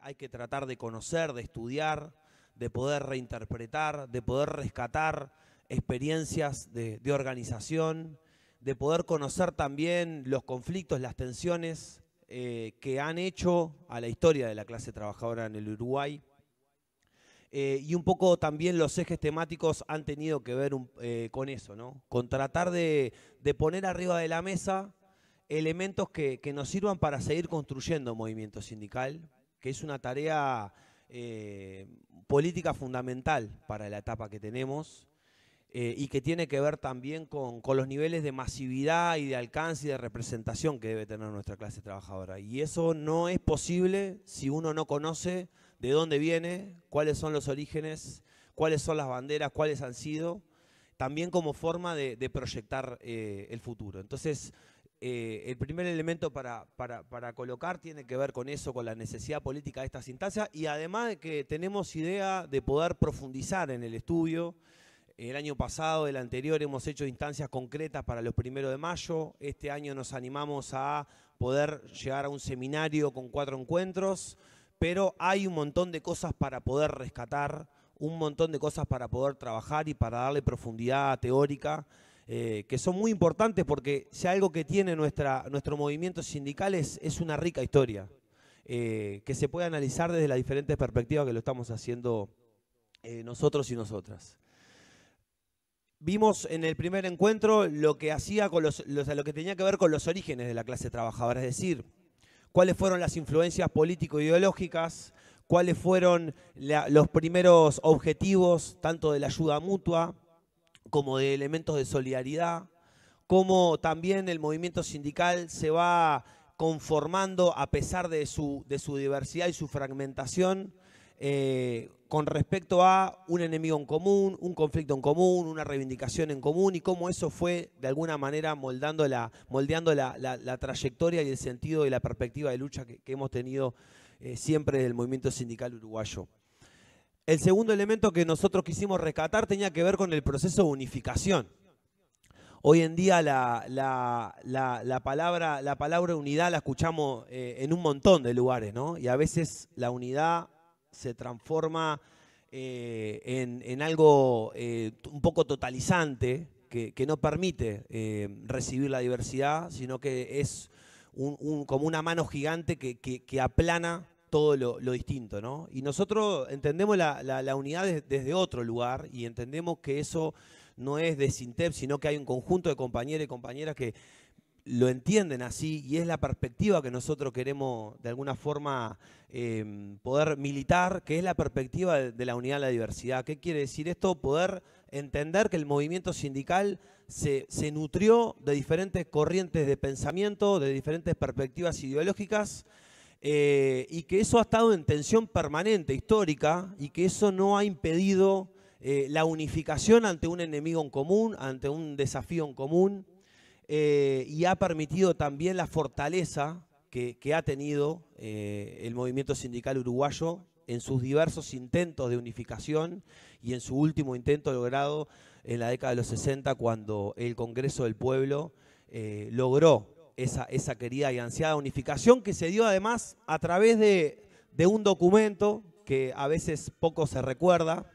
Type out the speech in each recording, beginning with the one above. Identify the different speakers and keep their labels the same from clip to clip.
Speaker 1: hay que tratar de conocer, de estudiar, de poder reinterpretar, de poder rescatar experiencias de organización, de poder conocer también los conflictos, las tensiones que han hecho a la historia de la clase trabajadora en el Uruguay. Y un poco también los ejes temáticos han tenido que ver con eso, ¿no? Con tratar de poner arriba de la mesa elementos que nos sirvan para seguir construyendo movimiento sindical, que es una tarea política fundamental para la etapa que tenemos y que tiene que ver también con los niveles de masividad y de alcance y de representación que debe tener nuestra clase trabajadora. Y eso no es posible si uno no conoce de dónde viene, cuáles son los orígenes, cuáles son las banderas, cuáles han sido, también como forma de proyectar el futuro. Entonces, el primer elemento para colocar tiene que ver con eso, con la necesidad política de estas instancias, y además de que tenemos idea de poder profundizar en el estudio. El año pasado, el anterior, hemos hecho instancias concretas para los 1 de mayo. Este año nos animamos a poder llegar a un seminario con 4 encuentros, pero hay un montón de cosas para poder rescatar, un montón de cosas para poder trabajar y para darle profundidad teórica, que son muy importantes porque si algo que tiene nuestro movimiento sindical es una rica historia, que se puede analizar desde las diferentes perspectivas que lo estamos haciendo nosotros y nosotras. Vimos en el primer encuentro lo que hacía con lo que tenía que ver con los orígenes de la clase trabajadora, es decir, cuáles fueron las influencias político-ideológicas, cuáles fueron los primeros objetivos tanto de la ayuda mutua como de elementos de solidaridad, cómo también el movimiento sindical se va conformando a pesar de su diversidad y su fragmentación, con respecto a un enemigo en común, un conflicto en común, una reivindicación en común, y cómo eso fue de alguna manera moldeando la trayectoria y el sentido y la perspectiva de lucha que hemos tenido siempre del movimiento sindical uruguayo. El segundo elemento que nosotros quisimos rescatar tenía que ver con el proceso de unificación. Hoy en día la palabra unidad la escuchamos en un montón de lugares, ¿no? Y a veces la unidad se transforma en algo un poco totalizante, que no permite recibir la diversidad, sino que es como una mano gigante que aplana todo lo distinto, ¿no? Y nosotros entendemos la unidad desde otro lugar y entendemos que eso no es de Sintep, sino que hay un conjunto de compañeros y compañeras que lo entienden así, y es la perspectiva que nosotros queremos de alguna forma poder militar, que es la perspectiva de la unidad en la diversidad. ¿Qué quiere decir esto? Poder entender que el movimiento sindical se nutrió de diferentes corrientes de pensamiento, de diferentes perspectivas ideológicas, y que eso ha estado en tensión permanente, histórica, y que eso no ha impedido la unificación ante un enemigo en común, ante un desafío en común, y ha permitido también la fortaleza que ha tenido el movimiento sindical uruguayo en sus diversos intentos de unificación y en su último intento logrado en la década de los 60, cuando el Congreso del Pueblo logró esa querida y ansiada unificación, que se dio además a través de un documento que a veces poco se recuerda,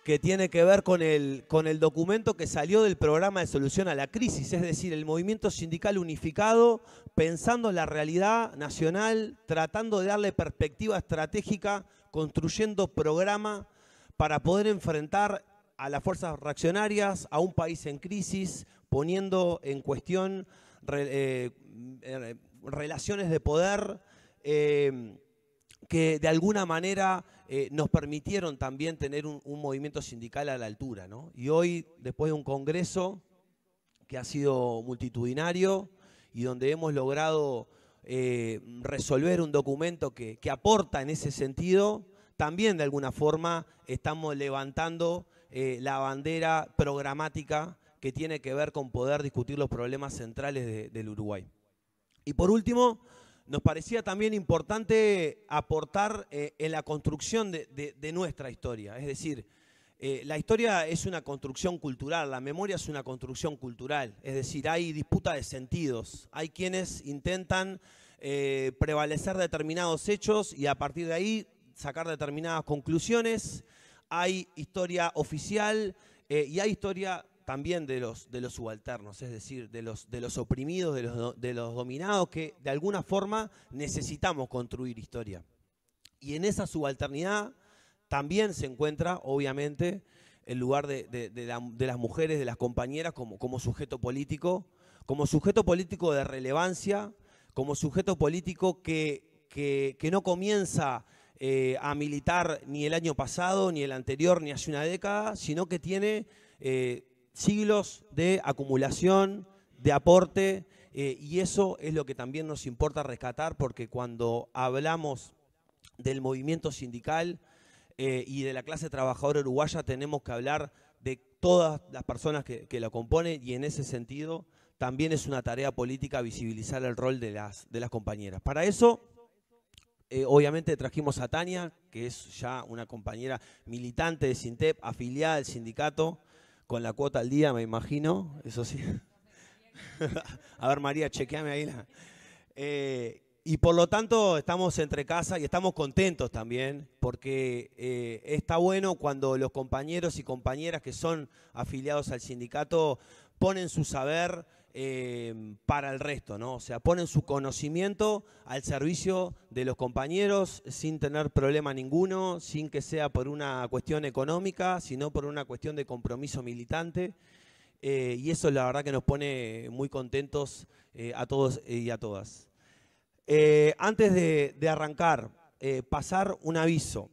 Speaker 1: que tiene que ver con el documento que salió del programa de solución a la crisis, es decir, el movimiento sindical unificado, pensando en la realidad nacional, tratando de darle perspectiva estratégica, construyendo programa para poder enfrentar a las fuerzas reaccionarias, a un país en crisis, poniendo en cuestión relaciones de poder que de alguna manera nos permitieron también tener un movimiento sindical a la altura, ¿no? Y hoy, después de un congreso que ha sido multitudinario y donde hemos logrado resolver un documento que aporta en ese sentido, también de alguna forma estamos levantando la bandera programática que tiene que ver con poder discutir los problemas centrales del Uruguay. Y por último, nos parecía también importante aportar en la construcción de nuestra historia. Es decir, la historia es una construcción cultural, la memoria es una construcción cultural. Es decir, hay disputa de sentidos. Hay quienes intentan prevalecer determinados hechos y a partir de ahí sacar determinadas conclusiones. Hay historia oficial y hay historia también de los subalternos, es decir, de los oprimidos, de los dominados, que de alguna forma necesitamos construir historia. Y en esa subalternidad también se encuentra, obviamente, el lugar de las mujeres, de las compañeras, como sujeto político de relevancia, como sujeto político que no comienza a militar ni el año pasado, ni el anterior, ni hace una década, sino que tiene siglos de acumulación, de aporte, y eso es lo que también nos importa rescatar, porque cuando hablamos del movimiento sindical y de la clase trabajadora uruguaya tenemos que hablar de todas las personas que lo componen, y en ese sentido también es una tarea política visibilizar el rol de las compañeras. Para eso, obviamente trajimos a Tania, que es ya una compañera militante de SINTEP, afiliada al sindicato, con la cuota al día, me imagino, eso sí. A ver, María, chequeame ahí. Y por lo tanto estamos entre casa y estamos contentos también, porque está bueno cuando los compañeros y compañeras que son afiliados al sindicato ponen su saber para el resto, ¿no? O sea, ponen su conocimiento al servicio de los compañeros sin tener problema ninguno, sin que sea por una cuestión económica, sino por una cuestión de compromiso militante. Y eso la verdad que nos pone muy contentos a todos y a todas. Antes de arrancar, pasar un aviso.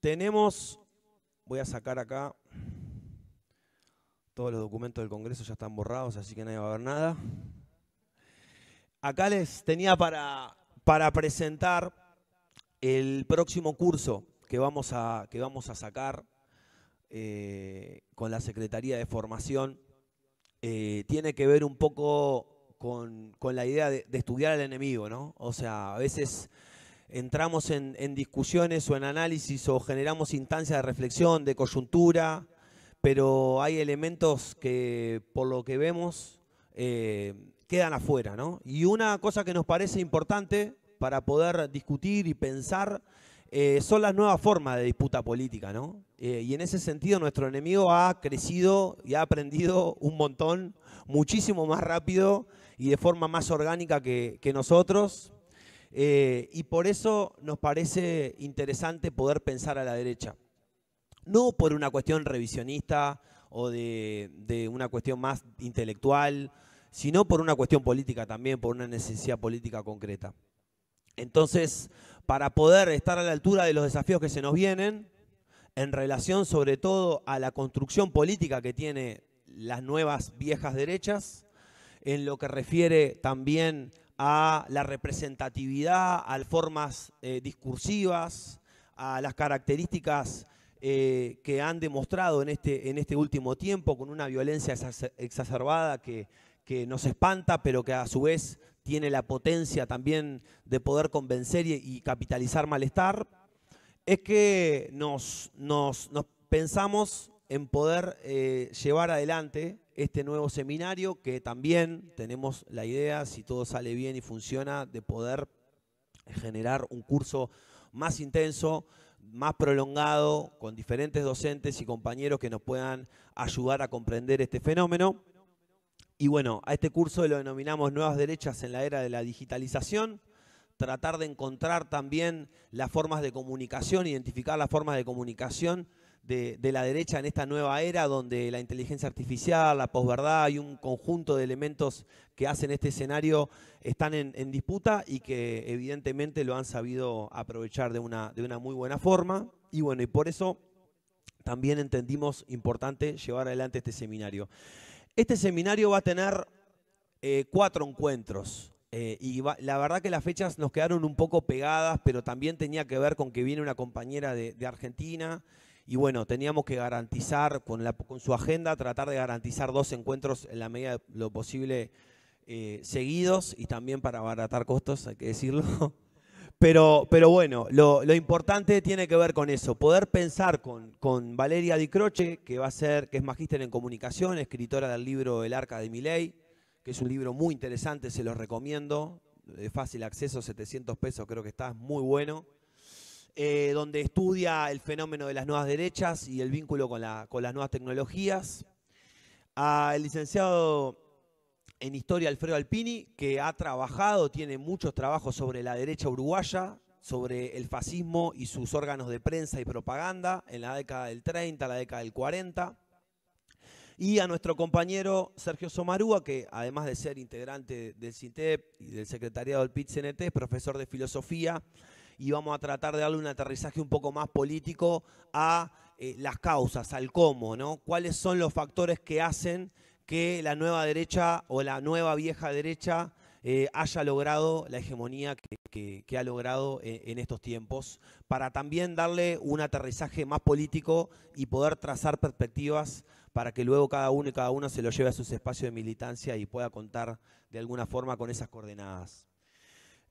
Speaker 1: Tenemos, voy a sacar acá, todos los documentos del Congreso ya están borrados, así que nadie va a ver nada. Acá les tenía para presentar el próximo curso que vamos a sacar con la Secretaría de Formación. Tiene que ver un poco con la idea de estudiar al enemigo, ¿no? O sea, a veces entramos en discusiones o en análisis o generamos instancias de reflexión, de coyuntura, pero hay elementos que, por lo que vemos, quedan afuera, ¿no? Y una cosa que nos parece importante para poder discutir y pensar son las nuevas formas de disputa política, ¿no? Y en ese sentido nuestro enemigo ha crecido y ha aprendido un montón, muchísimo más rápido y de forma más orgánica que nosotros. Y por eso nos parece interesante poder pensar a la derecha. No por una cuestión revisionista o de una cuestión más intelectual, sino por una cuestión política también, por una necesidad política concreta. Entonces, para poder estar a la altura de los desafíos que se nos vienen, en relación sobre todo a la construcción política que tiene las nuevas viejas derechas, en lo que refiere también a la representatividad, a las formas discursivas, a las características que han demostrado en este último tiempo con una violencia exacerbada que nos espanta, pero que a su vez tiene la potencia también de poder convencer y capitalizar malestar, es que nos pensamos en poder llevar adelante este nuevo seminario, que también tenemos la idea, si todo sale bien y funciona, de poder generar un curso más intenso, más prolongado, con diferentes docentes y compañeros que nos puedan ayudar a comprender este fenómeno. Y bueno, a este curso lo denominamos Nuevas Derechas en la Era de la Digitalización. Tratar de encontrar también las formas de comunicación, identificar las formas de comunicación de la derecha en esta nueva era, donde la inteligencia artificial, la posverdad y un conjunto de elementos que hacen este escenario están en disputa y que evidentemente lo han sabido aprovechar de una muy buena forma. Y bueno, y por eso también entendimos importante llevar adelante este seminario. Este seminario va a tener 4 encuentros. La verdad que las fechas nos quedaron un poco pegadas, pero también tenía que ver con que viene una compañera de Argentina y bueno, teníamos que garantizar con su agenda, tratar de garantizar 2 encuentros en la medida de lo posible seguidos y también para abaratar costos, hay que decirlo. Pero bueno, lo importante tiene que ver con eso, poder pensar con Valeria Di Croce, que es magíster en comunicación, escritora del libro El Arca de Milei, que es un libro muy interesante, se los recomiendo, de fácil acceso, 700 pesos creo que está, es muy bueno. Donde estudia el fenómeno de las nuevas derechas y el vínculo con las nuevas tecnologías. Al licenciado en Historia Alfredo Alpini, que ha trabajado, tiene muchos trabajos sobre la derecha uruguaya, sobre el fascismo y sus órganos de prensa y propaganda en la década del 30, la década del 40. Y a nuestro compañero Sergio Somarúa, que además de ser integrante del CINTEP y del secretariado del PIT-CNT, es profesor de filosofía, y vamos a tratar de darle un aterrizaje un poco más político a las causas, al cómo, ¿no? ¿Cuáles son los factores que hacen que la nueva derecha o la nueva vieja derecha haya logrado la hegemonía que ha logrado en estos tiempos, para también darle un aterrizaje más político y poder trazar perspectivas para que luego cada uno y cada uno se lo lleve a sus espacios de militancia y pueda contar de alguna forma con esas coordenadas.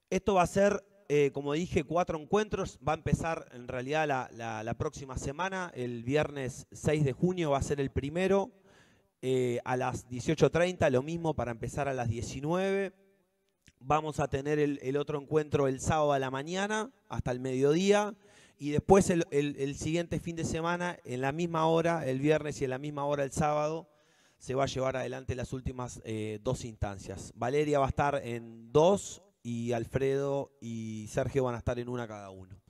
Speaker 1: Esto va a ser, como dije, 4 encuentros. Va a empezar en realidad la próxima semana, el viernes 6 de junio va a ser el primero, a las 18:30, lo mismo para empezar a las 19. Vamos a tener el otro encuentro el sábado a la mañana hasta el mediodía. Y después el siguiente fin de semana, en la misma hora, el viernes y en la misma hora el sábado, se va a llevar adelante las últimas 2 instancias. Valeria va a estar en 2 y Alfredo y Sergio van a estar en 1 cada uno.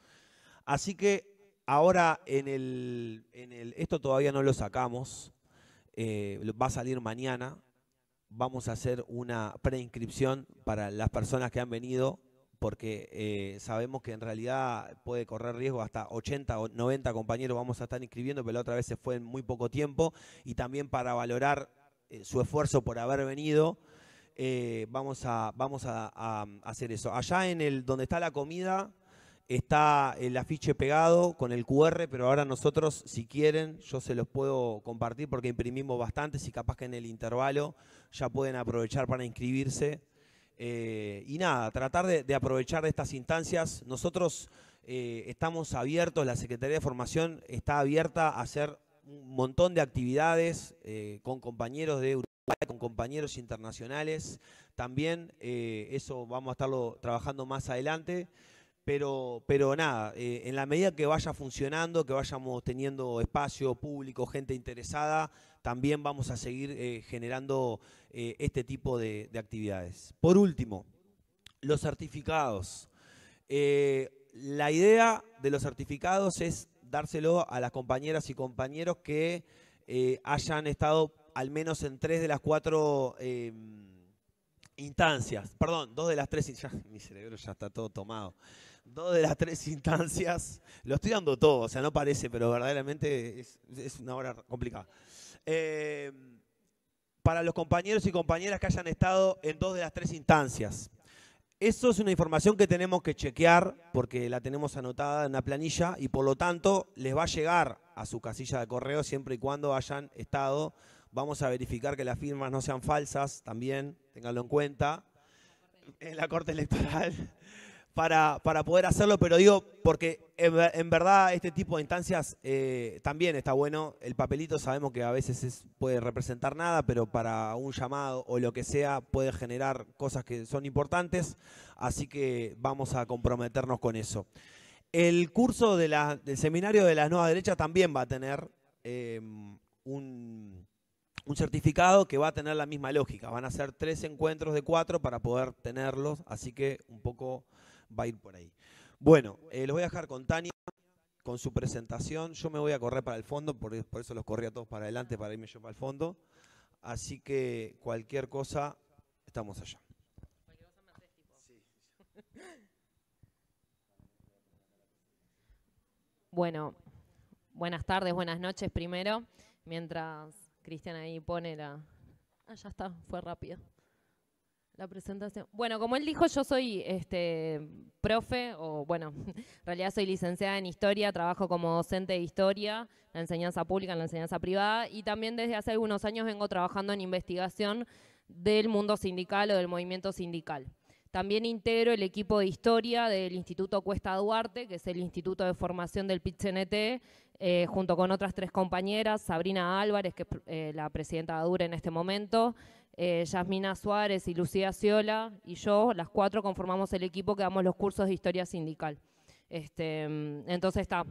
Speaker 1: Así que ahora esto todavía no lo sacamos, va a salir mañana. Vamos a hacer una preinscripción para las personas que han venido, porque sabemos que en realidad puede correr riesgo, hasta 80 o 90 compañeros vamos a estar inscribiendo, pero la otra vez se fue en muy poco tiempo, y también para valorar su esfuerzo por haber venido, vamos a hacer eso. Allá donde está la comida está el afiche pegado con el QR, pero ahora nosotros, si quieren, yo se los puedo compartir porque imprimimos bastantes y capaz que en el intervalo ya pueden aprovechar para inscribirse. Y nada, tratar de aprovechar estas instancias. Nosotros estamos abiertos, la Secretaría de Formación está abierta a hacer un montón de actividades con compañeros de Uruguay, con compañeros internacionales. También eso vamos a estarlo trabajando más adelante. Pero nada, en la medida que vaya funcionando, que vayamos teniendo espacio público, gente interesada, también vamos a seguir generando este tipo de actividades. Por último, los certificados. La idea de los certificados es dárselo a las compañeras y compañeros que hayan estado al menos en 3 de las 4 instancias. Perdón, 2 de las 3, ya, mi cerebro ya está todo tomado. 2 de las 3 instancias, lo estoy dando todo, o sea, no parece, pero verdaderamente es una hora complicada. Para los compañeros y compañeras que hayan estado en 2 de las 3 instancias. Eso es una información que tenemos que chequear porque la tenemos anotada en una planilla y por lo tanto les va a llegar a su casilla de correo siempre y cuando hayan estado. Vamos a verificar que las firmas no sean falsas también, ténganlo en cuenta, en la Corte Electoral. Para poder hacerlo, pero digo, porque en verdad este tipo de instancias también está bueno. El papelito sabemos que a veces puede representar nada, pero para un llamado o lo que sea puede generar cosas que son importantes, así que vamos a comprometernos con eso. El curso del seminario de las nuevas derechas también va a tener un certificado que va a tener la misma lógica. Van a ser 3 encuentros de 4 para poder tenerlos, así que un poco va a ir por ahí. Bueno, los voy a dejar con Tania, con su presentación. Yo me voy a correr para el fondo, por eso los corrí a todos para adelante, para irme yo para el fondo. Así que cualquier cosa, estamos allá.
Speaker 2: Bueno, buenas tardes, buenas noches primero. Mientras Cristian ahí pone la... Ah, ya está, fue rápido la presentación. Bueno, como él dijo, yo soy profe, o bueno, en realidad soy licenciada en Historia, trabajo como docente de Historia, en la enseñanza pública, en la enseñanza privada, y también desde hace algunos años vengo trabajando en investigación del mundo sindical o del movimiento sindical. También integro el equipo de Historia del Instituto Cuesta Duarte, que es el Instituto de Formación del PIT-CNT, junto con otras 3 compañeras, Sabrina Álvarez, que es la presidenta de ADURE en este momento, Yasmina Suárez y Lucía Ciola y yo, las 4 conformamos el equipo que damos los cursos de historia sindical. Entonces está.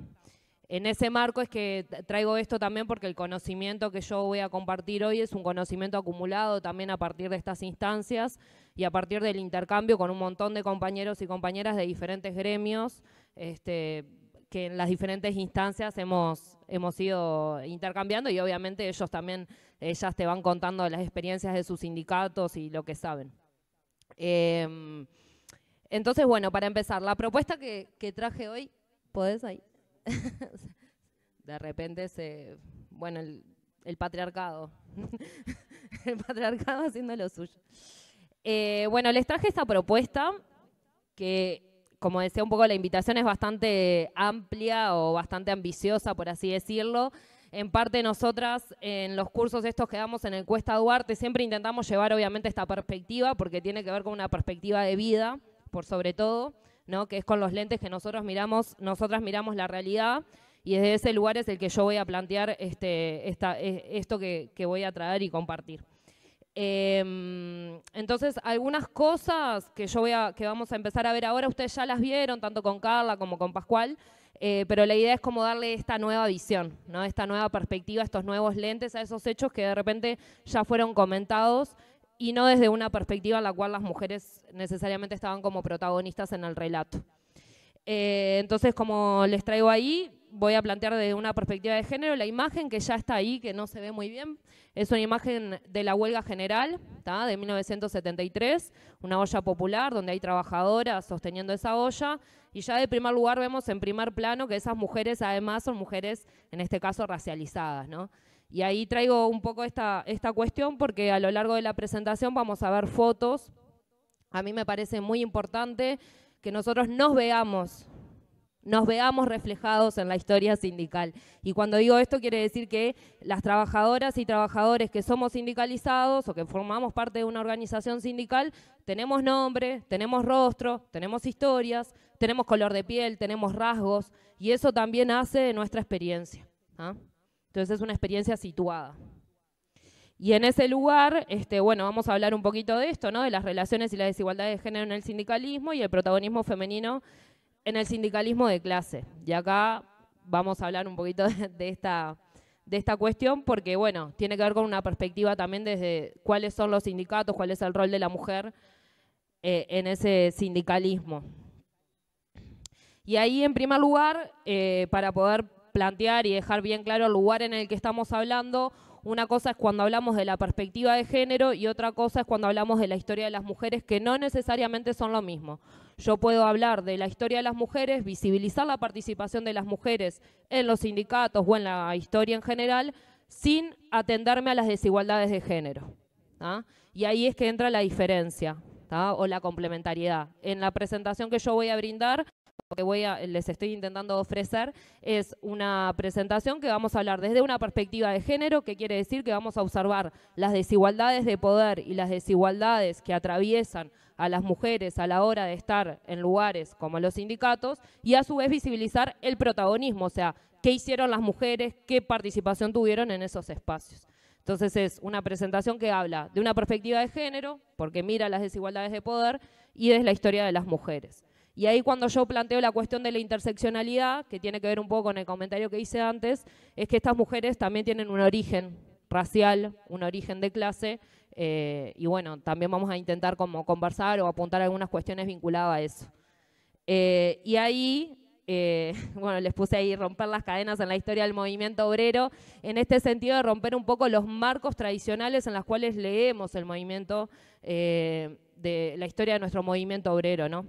Speaker 2: En ese marco es que traigo esto también porque el conocimiento que yo voy a compartir hoy es un conocimiento acumulado también a partir de estas instancias y a partir del intercambio con un montón de compañeros y compañeras de diferentes gremios, que en las diferentes instancias hemos ido intercambiando y obviamente ellos también, ellas te van contando las experiencias de sus sindicatos y lo que saben. Entonces, bueno, para empezar, la propuesta que traje hoy, ¿podés ahí? De repente bueno, el patriarcado, el patriarcado haciendo lo suyo. Bueno, les traje esta propuesta que, como decía un poco, la invitación es bastante amplia o bastante ambiciosa, por así decirlo. En parte nosotras, en los cursos estos que damos en el Cuesta Duarte, siempre intentamos llevar obviamente esta perspectiva, porque tiene que ver con una perspectiva de vida, por sobre todo, ¿no? Que es con los lentes que nosotras miramos la realidad, y desde ese lugar es el que yo voy a plantear esto que voy a traer y compartir. Entonces, algunas cosas que vamos a empezar a ver ahora, ustedes ya las vieron, tanto con Carla como con Pascual, pero la idea es como darle esta nueva visión, ¿no? Esta nueva perspectiva, estos nuevos lentes a esos hechos que de repente ya fueron comentados y no desde una perspectiva en la cual las mujeres necesariamente estaban como protagonistas en el relato. Entonces, como les traigo ahí, voy a plantear desde una perspectiva de género la imagen que ya está ahí, que no se ve muy bien. Es una imagen de la huelga general, ¿tá? De 1973, una olla popular donde hay trabajadoras sosteniendo esa olla. Y ya de primer lugar vemos en primer plano que esas mujeres además son mujeres, en este caso, racializadas, ¿no? Y ahí traigo un poco esta cuestión porque a lo largo de la presentación vamos a ver fotos. A mí me parece muy importante que nosotros nos veamos reflejados en la historia sindical. Y cuando digo esto quiere decir que las trabajadoras y trabajadores que somos sindicalizados o que formamos parte de una organización sindical, tenemos nombre, tenemos rostro, tenemos historias, tenemos color de piel, tenemos rasgos, y eso también hace nuestra experiencia, ¿ah? Entonces es una experiencia situada. Y en ese lugar, bueno, vamos a hablar un poquito de esto, ¿no? De las relaciones y la desigualdad de género en el sindicalismo y el protagonismo femenino en el sindicalismo de clase. Y acá vamos a hablar un poquito de esta cuestión porque, bueno, tiene que ver con una perspectiva también desde cuáles son los sindicatos, cuál es el rol de la mujer en ese sindicalismo. Y ahí, en primer lugar, para poder plantear y dejar bien claro el lugar en el que estamos hablando, una cosa es cuando hablamos de la perspectiva de género y otra cosa es cuando hablamos de la historia de las mujeres, que no necesariamente son lo mismo. Yo puedo hablar de la historia de las mujeres, visibilizar la participación de las mujeres en los sindicatos o en la historia en general, sin atenderme a las desigualdades de género, ¿tá? Y ahí es que entra la diferencia, ¿tá? O la complementariedad. En la presentación que yo voy a brindar, lo que les estoy intentando ofrecer es una presentación que vamos a hablar desde una perspectiva de género, que quiere decir que vamos a observar las desigualdades de poder y las desigualdades que atraviesan a las mujeres a la hora de estar en lugares como los sindicatos y a su vez visibilizar el protagonismo, o sea, qué hicieron las mujeres, qué participación tuvieron en esos espacios. Entonces es una presentación que habla de una perspectiva de género, porque mira las desigualdades de poder, y desde la historia de las mujeres. Y ahí cuando yo planteo la cuestión de la interseccionalidad, que tiene que ver un poco con el comentario que hice antes, es que estas mujeres también tienen un origen racial, un origen de clase, y bueno, también vamos a intentar como conversar o apuntar algunas cuestiones vinculadas a eso. Y ahí, bueno, les puse ahí romper las cadenas en la historia del movimiento obrero, en este sentido de romper un poco los marcos tradicionales en los cuales leemos el movimiento, de la historia de nuestro movimiento obrero, ¿no?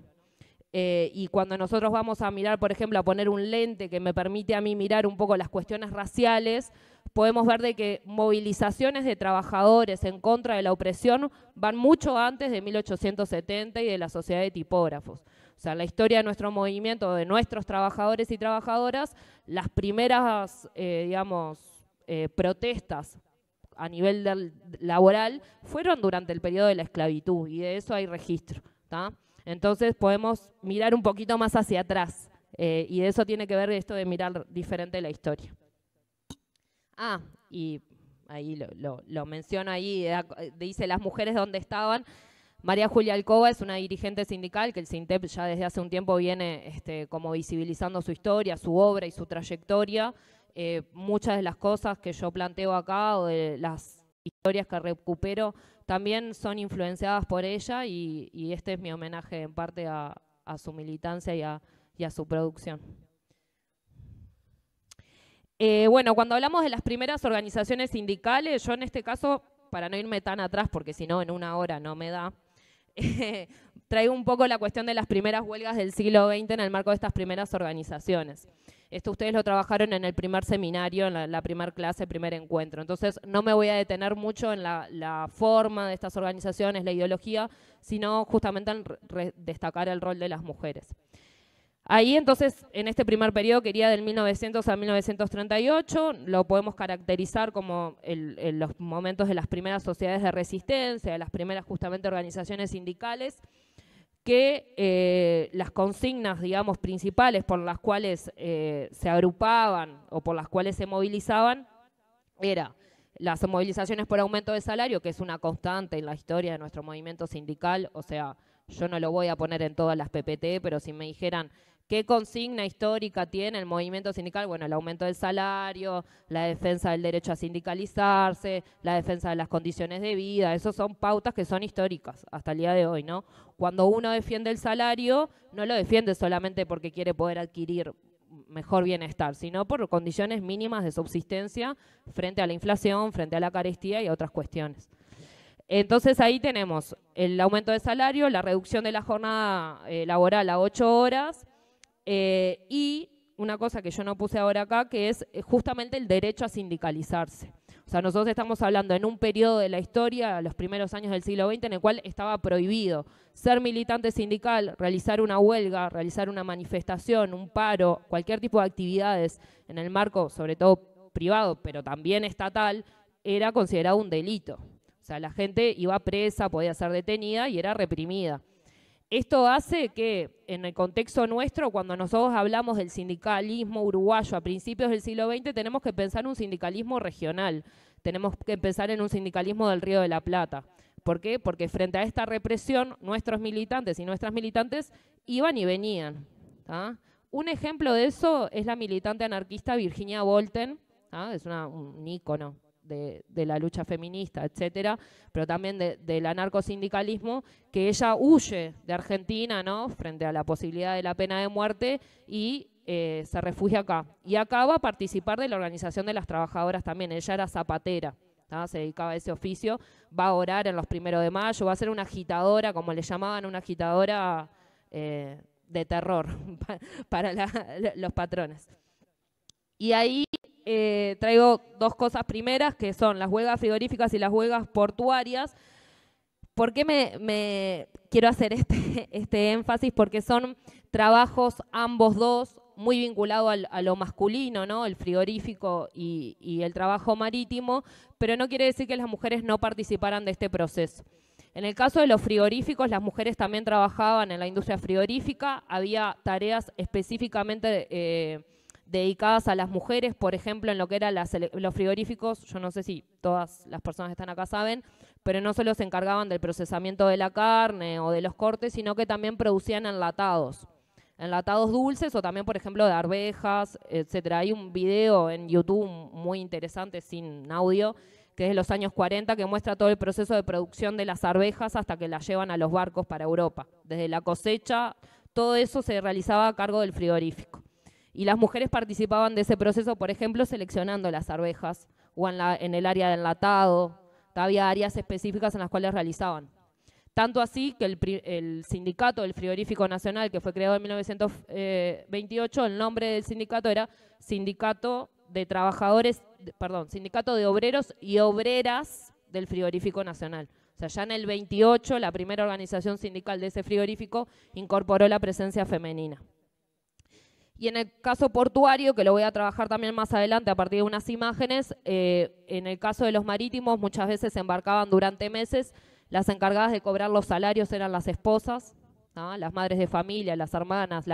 Speaker 2: Y cuando nosotros vamos a mirar, por ejemplo, a poner un lente que me permite a mí mirar un poco las cuestiones raciales, podemos ver de que movilizaciones de trabajadores en contra de la opresión van mucho antes de 1870 y de la Sociedad de Tipógrafos. O sea, la historia de nuestro movimiento, de nuestros trabajadores y trabajadoras, las primeras, protestas a nivel laboral fueron durante el periodo de la esclavitud, y de eso hay registro, ¿tá? Entonces podemos mirar un poquito más hacia atrás, y de eso tiene que ver esto de mirar diferente la historia. Y ahí lo menciono ahí, dice las mujeres dónde estaban. María Julia Alcoba es una dirigente sindical que el SINTEP ya desde hace un tiempo viene como visibilizando su historia, su obra y su trayectoria. Muchas de las cosas que yo planteo acá o de las historias que recupero también son influenciadas por ella y este es mi homenaje en parte a su militancia y a su producción. Bueno, cuando hablamos de las primeras organizaciones sindicales, yo en este caso, para no irme tan atrás, porque si no en una hora no me da, traigo un poco la cuestión de las primeras huelgas del siglo XX en el marco de estas primeras organizaciones. Esto ustedes lo trabajaron en el primer seminario, en la primera clase, el primer encuentro. Entonces no me voy a detener mucho en la forma de estas organizaciones, la ideología, sino justamente en destacar el rol de las mujeres. Ahí entonces, en este primer periodo, que iría del 1900 a 1938, lo podemos caracterizar como los momentos de las primeras sociedades de resistencia, de las primeras justamente organizaciones sindicales, que las consignas, digamos, principales por las cuales se agrupaban o por las cuales se movilizaban, era las movilizaciones por aumento de salario, que es una constante en la historia de nuestro movimiento sindical, o sea, yo no lo voy a poner en todas las PPT, pero si me dijeran ¿qué consigna histórica tiene el movimiento sindical? Bueno, el aumento del salario, la defensa del derecho a sindicalizarse, la defensa de las condiciones de vida, esos son pautas que son históricas hasta el día de hoy, ¿no? Cuando uno defiende el salario, no lo defiende solamente porque quiere poder adquirir mejor bienestar, sino por condiciones mínimas de subsistencia frente a la inflación, frente a la carestía y a otras cuestiones. Entonces ahí tenemos el aumento de salario, la reducción de la jornada laboral a 8 horas, y una cosa que yo no puse ahora acá, que es justamente el derecho a sindicalizarse. O sea, nosotros estamos hablando en un periodo de la historia, los primeros años del siglo XX, en el cual estaba prohibido ser militante sindical, realizar una huelga, realizar una manifestación, un paro, cualquier tipo de actividades en el marco, sobre todo privado, pero también estatal, era considerado un delito. O sea, la gente iba presa, podía ser detenida y era reprimida. Esto hace que, en el contexto nuestro, cuando nosotros hablamos del sindicalismo uruguayo a principios del siglo XX, tenemos que pensar en un sindicalismo regional, tenemos que pensar en un sindicalismo del Río de la Plata. ¿Por qué? Porque frente a esta represión, nuestros militantes y nuestras militantes iban y venían. ¿Tá? Un ejemplo de eso es la militante anarquista Virginia Volten, ¿tá? Es un ícono de la lucha feminista, etcétera, pero también del anarcosindicalismo, que ella huye de Argentina, ¿no?, frente a la posibilidad de la pena de muerte y se refugia acá. Y acá va a participar de la organización de las trabajadoras también. Ella era zapatera, ¿tá? Se dedicaba a ese oficio, va a orar en los 1 de mayo, va a ser una agitadora, como le llamaban, una agitadora de terror para los patrones. Y ahí traigo dos cosas primeras, que son las huelgas frigoríficas y las huelgas portuarias. ¿Por qué me quiero hacer este énfasis? Porque son trabajos ambos dos muy vinculados a lo masculino, ¿no? El frigorífico y el trabajo marítimo, pero no quiere decir que las mujeres no participaran de este proceso. En el caso de los frigoríficos, las mujeres también trabajaban en la industria frigorífica, había tareas específicamente dedicadas a las mujeres, por ejemplo, en lo que eran los frigoríficos. Yo no sé si todas las personas que están acá saben, pero no solo se encargaban del procesamiento de la carne o de los cortes, sino que también producían enlatados dulces o también, por ejemplo, de arvejas, etcétera. Hay un video en YouTube muy interesante, sin audio, que es de los años 40, que muestra todo el proceso de producción de las arvejas hasta que las llevan a los barcos para Europa. Desde la cosecha, todo eso se realizaba a cargo del frigorífico. Y las mujeres participaban de ese proceso, por ejemplo, seleccionando las arvejas o en el área de enlatado. Había áreas específicas en las cuales realizaban. Tanto así que el sindicato del Frigorífico Nacional, que fue creado en 1928, el nombre del sindicato era Sindicato de Sindicato de Obreros y Obreras del Frigorífico Nacional. O sea, ya en el 28, la primera organización sindical de ese frigorífico incorporó la presencia femenina. Y en el caso portuario, que lo voy a trabajar también más adelante a partir de unas imágenes, en el caso de los marítimos muchas veces se embarcaban durante meses. Las encargadas de cobrar los salarios eran las esposas, ¿no?, las madres de familia, las hermanas,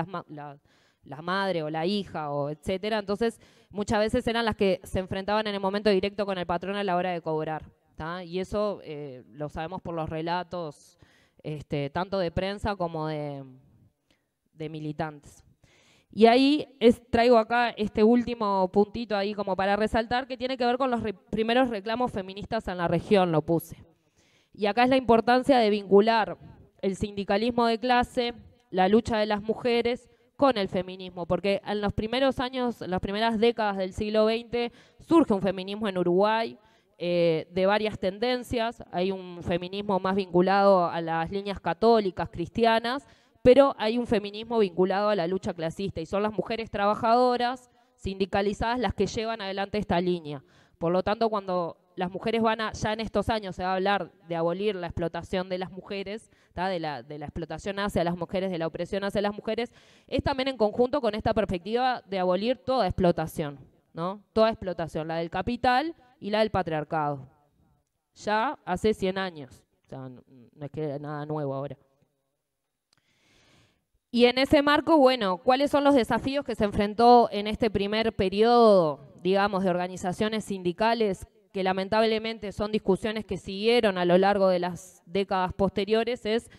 Speaker 2: la madre o la hija, o etcétera. Entonces, muchas veces eran las que se enfrentaban en el momento directo con el patrón a la hora de cobrar. ¿tá? Y eso lo sabemos por los relatos, tanto de prensa como de militantes. Y ahí traigo acá este último puntito ahí como para resaltar, que tiene que ver con los primeros reclamos feministas en la región, lo puse. Y acá es la importancia de vincular el sindicalismo de clase, la lucha de las mujeres, con el feminismo, porque en los primeros años, en las primeras décadas del siglo XX, surge un feminismo en Uruguay de varias tendencias. Hay un feminismo más vinculado a las líneas católicas, cristianas, pero hay un feminismo vinculado a la lucha clasista, y son las mujeres trabajadoras sindicalizadas las que llevan adelante esta línea. Por lo tanto, cuando las mujeres ya en estos años se va a hablar de abolir la explotación de las mujeres, de la explotación hacia las mujeres, de la opresión hacia las mujeres, es también en conjunto con esta perspectiva de abolir toda explotación, ¿no? Toda explotación, la del capital y la del patriarcado. Ya hace 100 años, o sea, no es que nada nuevo ahora. Y en ese marco, bueno, ¿cuáles son los desafíos que se enfrentó en este primer periodo, digamos, de organizaciones sindicales, que lamentablemente son discusiones que siguieron a lo largo de las décadas posteriores? Es,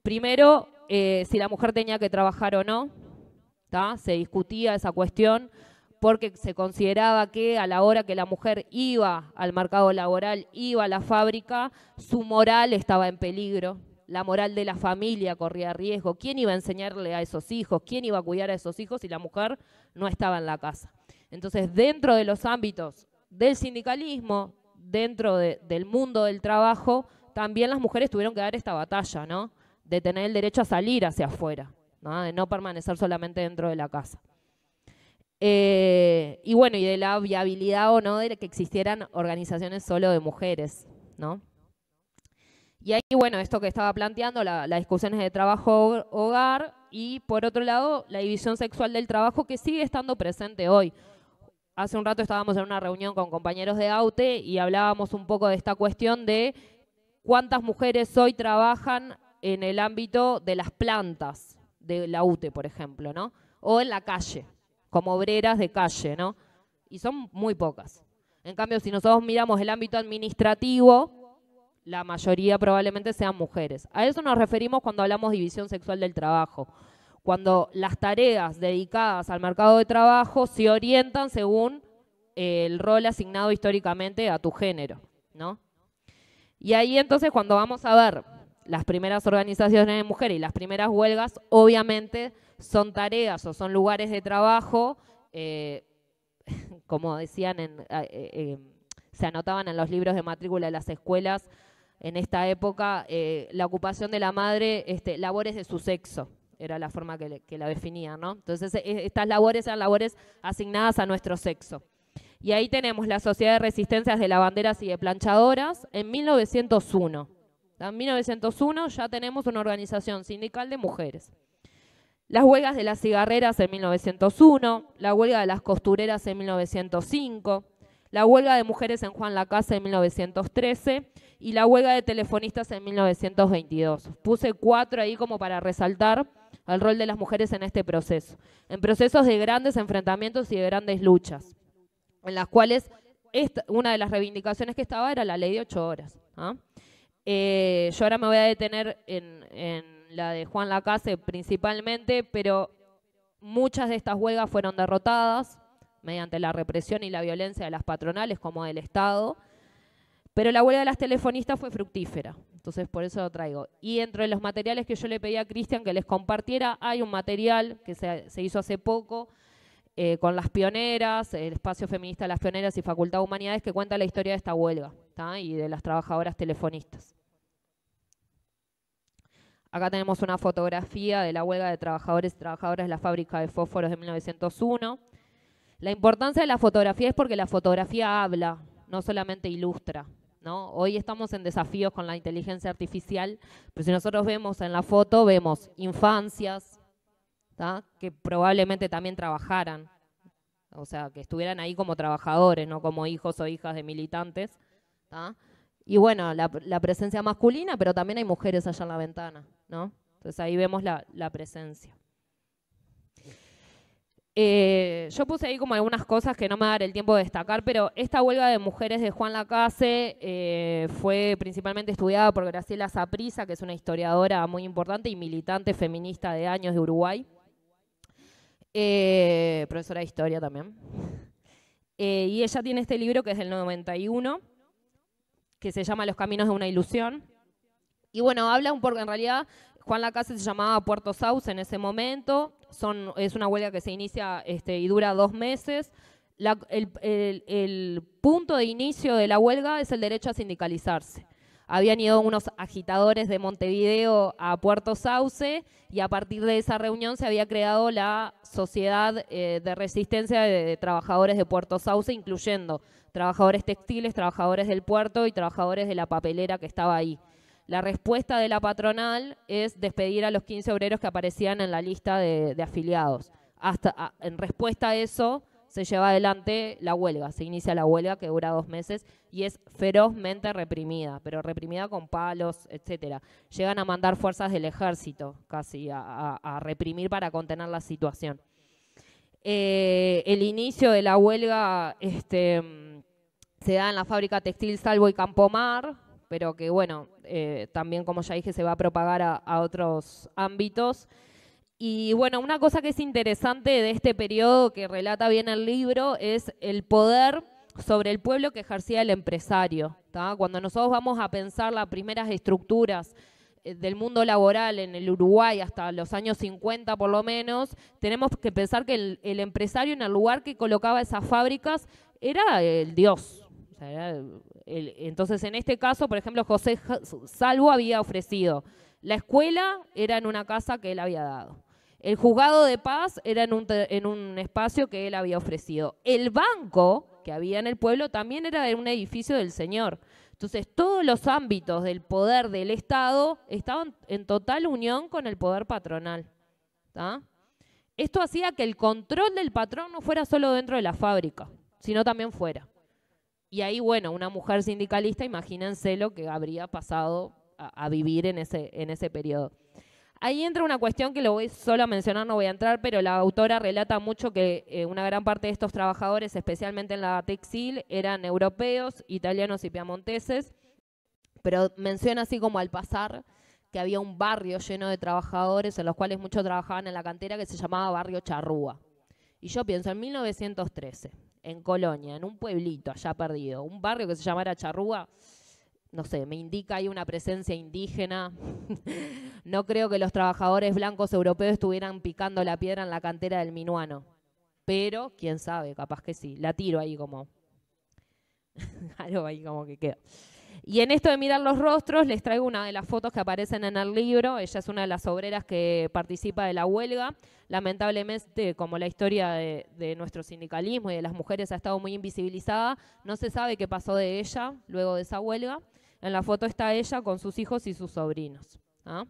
Speaker 2: primero, si la mujer tenía que trabajar o no, ¿tá? Se discutía esa cuestión porque se consideraba que a la hora que la mujer iba al mercado laboral, iba a la fábrica, su moral estaba en peligro. La moral de la familia corría riesgo. ¿Quién iba a enseñarle a esos hijos? ¿Quién iba a cuidar a esos hijos si la mujer no estaba en la casa? Entonces, dentro de los ámbitos del sindicalismo, dentro del mundo del trabajo, también las mujeres tuvieron que dar esta batalla, ¿no? De tener el derecho a salir hacia afuera, ¿no? De no permanecer solamente dentro de la casa. Y bueno, y de la viabilidad o no de que existieran organizaciones solo de mujeres, ¿no? Y ahí, bueno, esto que estaba planteando, las discusiones de trabajo-hogar, y por otro lado, la división sexual del trabajo, que sigue estando presente hoy. Hace un rato estábamos en una reunión con compañeros de AUTE y hablábamos un poco de esta cuestión de cuántas mujeres hoy trabajan en el ámbito de las plantas de la UTE, por ejemplo, ¿no? O en la calle, como obreras de calle, ¿no? Y son muy pocas. En cambio, si nosotros miramos el ámbito administrativo, la mayoría probablemente sean mujeres. A eso nos referimos cuando hablamos de división sexual del trabajo. Cuando las tareas dedicadas al mercado de trabajo se orientan según el rol asignado históricamente a tu género, ¿no? Y ahí entonces, cuando vamos a ver las primeras organizaciones de mujeres y las primeras huelgas, obviamente son tareas o son lugares de trabajo, como decían, se anotaban en los libros de matrícula de las escuelas en esta época, la ocupación de la madre, labores de su sexo, era la forma que la definía, ¿no? Entonces, estas labores eran labores asignadas a nuestro sexo. Y ahí tenemos la Sociedad de Resistencias de Lavanderas y de Planchadoras en 1901. En 1901 ya tenemos una organización sindical de mujeres. Las huelgas de las cigarreras en 1901, la huelga de las costureras en 1905, la huelga de mujeres en Juan Lacase en 1913 y la huelga de telefonistas en 1922. Puse 4 ahí como para resaltar el rol de las mujeres en este proceso, en procesos de grandes enfrentamientos y de grandes luchas, en las cuales una de las reivindicaciones que estaba era la ley de 8 horas. ¿Ah? Yo ahora me voy a detener en la de Juan Lacase principalmente, pero muchas de estas huelgas fueron derrotadas mediante la represión y la violencia de las patronales como del Estado, pero la huelga de las telefonistas fue fructífera, entonces por eso lo traigo. Y entre los materiales que yo le pedí a Cristian que les compartiera, hay un material que se hizo hace poco con las pioneras, el Espacio Feminista de las Pioneras y Facultad de Humanidades, que cuenta la historia de esta huelga, ¿tá? Y de las trabajadoras telefonistas. Acá tenemos una fotografía de la huelga de trabajadores y trabajadoras de la fábrica de fósforos de 1901. La importancia de la fotografía es porque la fotografía habla, no solamente ilustra, ¿no? Hoy estamos en desafíos con la inteligencia artificial, pero si nosotros vemos en la foto, vemos infancias, ¿tá? Que probablemente también trabajaran, o sea, que estuvieran ahí como trabajadores, no como hijos o hijas de militantes, ¿tá? Y bueno, la presencia masculina, pero también hay mujeres allá en la ventana, ¿no? Entonces ahí vemos la presencia. Yo puse ahí como algunas cosas que no me va a dar el tiempo de destacar, pero esta huelga de mujeres de Juan Lacase fue principalmente estudiada por Graciela Saprissa, que es una historiadora muy importante y militante feminista de años de Uruguay, profesora de historia también. Y ella tiene este libro que es del 91, que se llama Los caminos de una ilusión. Y bueno, habla un poco, en realidad Juan Lacase se llamaba Puerto Sauce en ese momento, es una huelga que se inicia y dura 2 meses. El punto de inicio de la huelga es el derecho a sindicalizarse. Habían ido unos agitadores de Montevideo a Puerto Sauce y a partir de esa reunión se había creado la Sociedad de Resistencia de Trabajadores de Puerto Sauce, incluyendo trabajadores textiles, trabajadores del puerto y trabajadores de la papelera que estaba ahí. La respuesta de la patronal es despedir a los 15 obreros que aparecían en la lista de afiliados. En respuesta a eso se lleva adelante la huelga, se inicia la huelga que dura 2 meses y es ferozmente reprimida, pero reprimida con palos, etcétera. Llegan a mandar fuerzas del ejército casi a reprimir para contener la situación. El inicio de la huelga se da en la fábrica textil Salvo y Campomar, pero que bueno, también como ya dije se va a propagar a otros ámbitos. Y bueno, una cosa que es interesante de este periodo que relata bien el libro es el poder sobre el pueblo que ejercía el empresario, ¿tá? Cuando nosotros vamos a pensar las primeras estructuras del mundo laboral en el Uruguay hasta los años 50 por lo menos, tenemos que pensar que el empresario en el lugar que colocaba esas fábricas era el dios. O sea, entonces en este caso, por ejemplo, José Salvo había ofrecido, la escuela era en una casa que él había dado. El juzgado de paz era en un espacio que él había ofrecido. El banco que había en el pueblo también era en un edificio del señor. Entonces, todos los ámbitos del poder del Estado estaban en total unión con el poder patronal, ¿tá? Esto hacía que el control del patrón no fuera solo dentro de la fábrica, sino también fuera. Y ahí, bueno, una mujer sindicalista, imagínense lo que habría pasado a vivir en ese periodo. Ahí entra una cuestión que lo voy solo a mencionar, no voy a entrar, pero la autora relata mucho que una gran parte de estos trabajadores, especialmente en la textil, eran europeos, italianos y piamonteses, pero menciona así como al pasar que había un barrio lleno de trabajadores en los cuales muchos trabajaban en la cantera que se llamaba Barrio Charrúa. Y yo pienso en 1913, en Colonia, en un pueblito allá perdido, un barrio que se llamara Charrúa, no sé, me indica ahí una presencia indígena. No creo que los trabajadores blancos europeos estuvieran picando la piedra en la cantera del Minuano. Pero, quién sabe, capaz que sí. La tiro ahí como... algo ahí como que queda. Y en esto de mirar los rostros, les traigo una de las fotos que aparecen en el libro. Ella es una de las obreras que participa de la huelga. Lamentablemente, como la historia de nuestro sindicalismo y de las mujeres ha estado muy invisibilizada, no se sabe qué pasó de ella luego de esa huelga. En la foto está ella con sus hijos y sus sobrinos, ¿ah?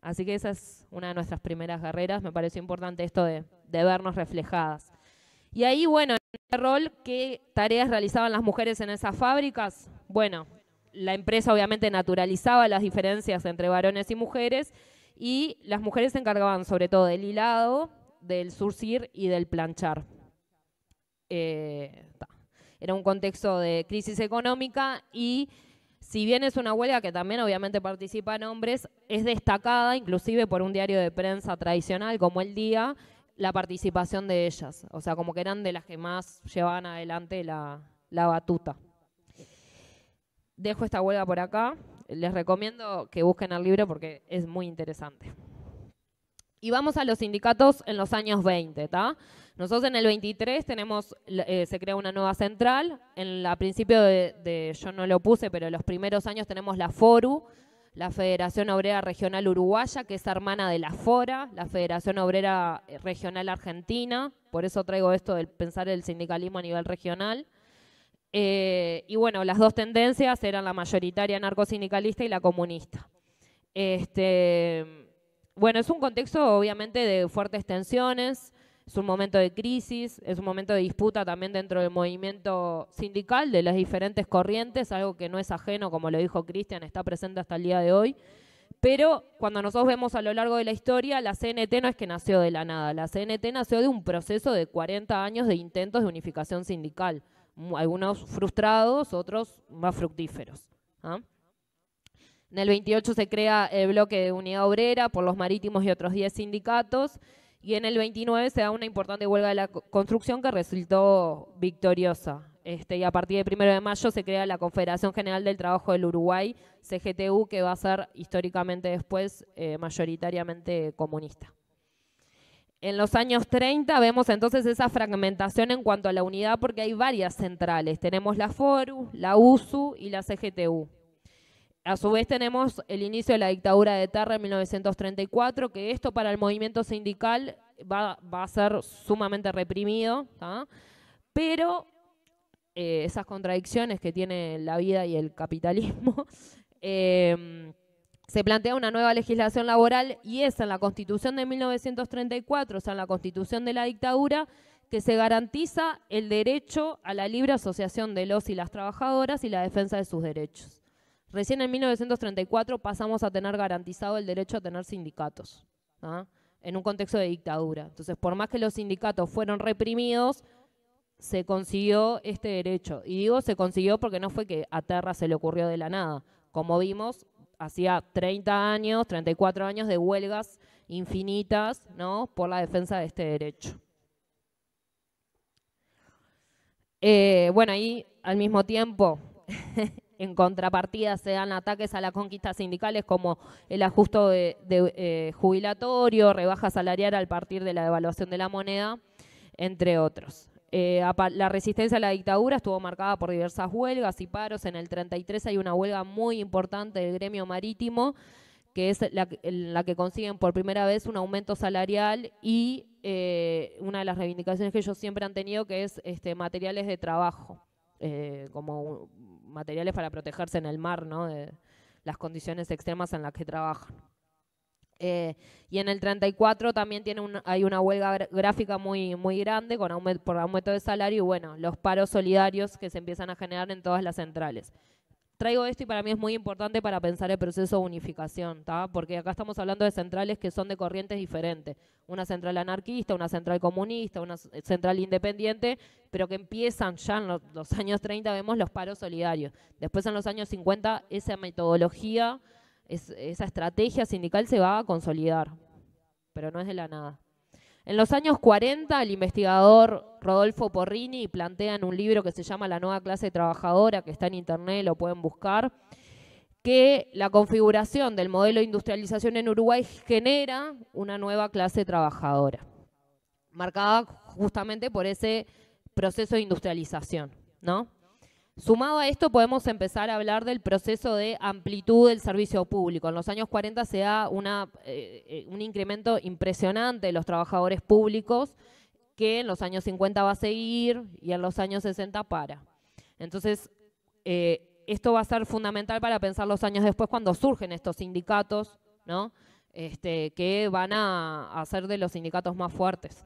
Speaker 2: Así que esa es una de nuestras primeras guerreras. Me pareció importante esto de vernos reflejadas. Y ahí, bueno, en este rol, ¿qué tareas realizaban las mujeres en esas fábricas? Bueno, la empresa obviamente naturalizaba las diferencias entre varones y mujeres y las mujeres se encargaban sobre todo del hilado, del surcir y del planchar. Era un contexto de crisis económica y si bien es una huelga que también obviamente participan hombres, es destacada inclusive por un diario de prensa tradicional como El Día, la participación de ellas. O sea, como que eran de las que más llevaban adelante la batuta. Dejo esta huelga por acá. Les recomiendo que busquen el libro porque es muy interesante. Y vamos a los sindicatos en los años 20, ¿tá? Nosotros en el 23 se crea una nueva central. A principio yo no lo puse, pero en los primeros años tenemos la FORU, la Federación Obrera Regional Uruguaya, que es hermana de la FORA, la Federación Obrera Regional Argentina. Por eso traigo esto de pensar el sindicalismo a nivel regional. Y bueno, las dos tendencias eran la mayoritaria anarcosindicalista y la comunista. Bueno, es un contexto obviamente de fuertes tensiones, es un momento de crisis, es un momento de disputa también dentro del movimiento sindical de las diferentes corrientes, algo que no es ajeno, como lo dijo Cristian, está presente hasta el día de hoy. Pero cuando nosotros vemos a lo largo de la historia, la CNT no es que nació de la nada, la CNT nació de un proceso de 40 años de intentos de unificación sindical, algunos frustrados, otros más fructíferos. ¿Ah? En el 28 se crea el bloque de Unidad Obrera por los marítimos y otros 10 sindicatos, y en el 29 se da una importante huelga de la construcción que resultó victoriosa. Y a partir del 1 de mayo se crea la Confederación General del Trabajo del Uruguay, CGTU, que va a ser históricamente después mayoritariamente comunista. En los años 30 vemos entonces esa fragmentación en cuanto a la unidad, porque hay varias centrales. Tenemos la FORU, la USU y la CGTU. A su vez tenemos el inicio de la dictadura de Terra en 1934, que esto para el movimiento sindical va a ser sumamente reprimido, ¿tá? Pero esas contradicciones que tiene la vida y el capitalismo, se plantea una nueva legislación laboral, y es en la Constitución de 1934, o sea, en la Constitución de la dictadura, que se garantiza el derecho a la libre asociación de los y las trabajadoras y la defensa de sus derechos. Recién en 1934 pasamos a tener garantizado el derecho a tener sindicatos, ¿no? En un contexto de dictadura. Entonces, por más que los sindicatos fueron reprimidos, se consiguió este derecho. Y digo se consiguió porque no fue que a Terra se le ocurrió de la nada. Como vimos, hacía 30 años, 34 años de huelgas infinitas, ¿no?, por la defensa de este derecho. Bueno, ahí al mismo tiempo, en contrapartida, se dan ataques a las conquistas sindicales como el ajuste jubilatorio, rebaja salarial a partir de la devaluación de la moneda, entre otros. La resistencia a la dictadura estuvo marcada por diversas huelgas y paros. En el 33 hay una huelga muy importante del gremio marítimo, que es la que consiguen por primera vez un aumento salarial y una de las reivindicaciones que ellos siempre han tenido, que es materiales de trabajo, como materiales para protegerse en el mar, ¿no?, de las condiciones extremas en las que trabajan. Y en el 34 también hay una huelga gráfica muy grande por aumento de salario, y bueno, los paros solidarios que se empiezan a generar en todas las centrales. Traigo esto y para mí es muy importante para pensar el proceso de unificación, ¿tá? Porque acá estamos hablando de centrales que son de corrientes diferentes. Una central anarquista, una central comunista, una central independiente, pero que empiezan ya en los años 30, vemos los paros solidarios. Después en los años 50 esa metodología, esa estrategia sindical se va a consolidar, pero no es de la nada. En los años 40, el investigador Rodolfo Porrini plantea en un libro que se llama La nueva clase trabajadora, que está en internet, lo pueden buscar, que la configuración del modelo de industrialización en Uruguay genera una nueva clase trabajadora, marcada justamente por ese proceso de industrialización, ¿no? Sumado a esto podemos empezar a hablar del proceso de amplitud del servicio público. En los años 40 se da un incremento impresionante de los trabajadores públicos, que en los años 50 va a seguir y en los años 60 para. Entonces, esto va a ser fundamental para pensar los años después, cuando surgen estos sindicatos, ¿no?, que van a hacer de los sindicatos más fuertes.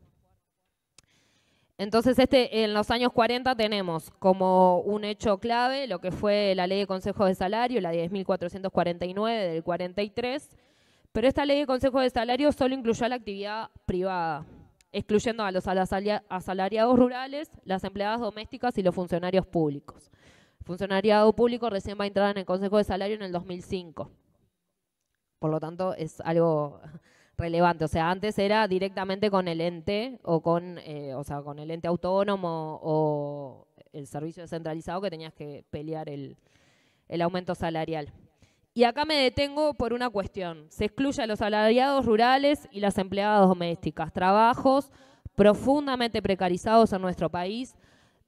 Speaker 2: Entonces, en los años 40 tenemos como un hecho clave lo que fue la Ley de Consejos de Salario, la 10.449 del 43, pero esta Ley de Consejos de Salario solo incluyó a la actividad privada, excluyendo a los asalariados rurales, las empleadas domésticas y los funcionarios públicos. El funcionariado público recién va a entrar en el Consejo de Salario en el 2005. Por lo tanto, es algo relevante. O sea, antes era directamente con el ente o con el ente autónomo o el servicio descentralizado, que tenías que pelear el aumento salarial. Y acá me detengo por una cuestión. Se excluye a los asalariados rurales y las empleadas domésticas. Trabajos profundamente precarizados en nuestro país.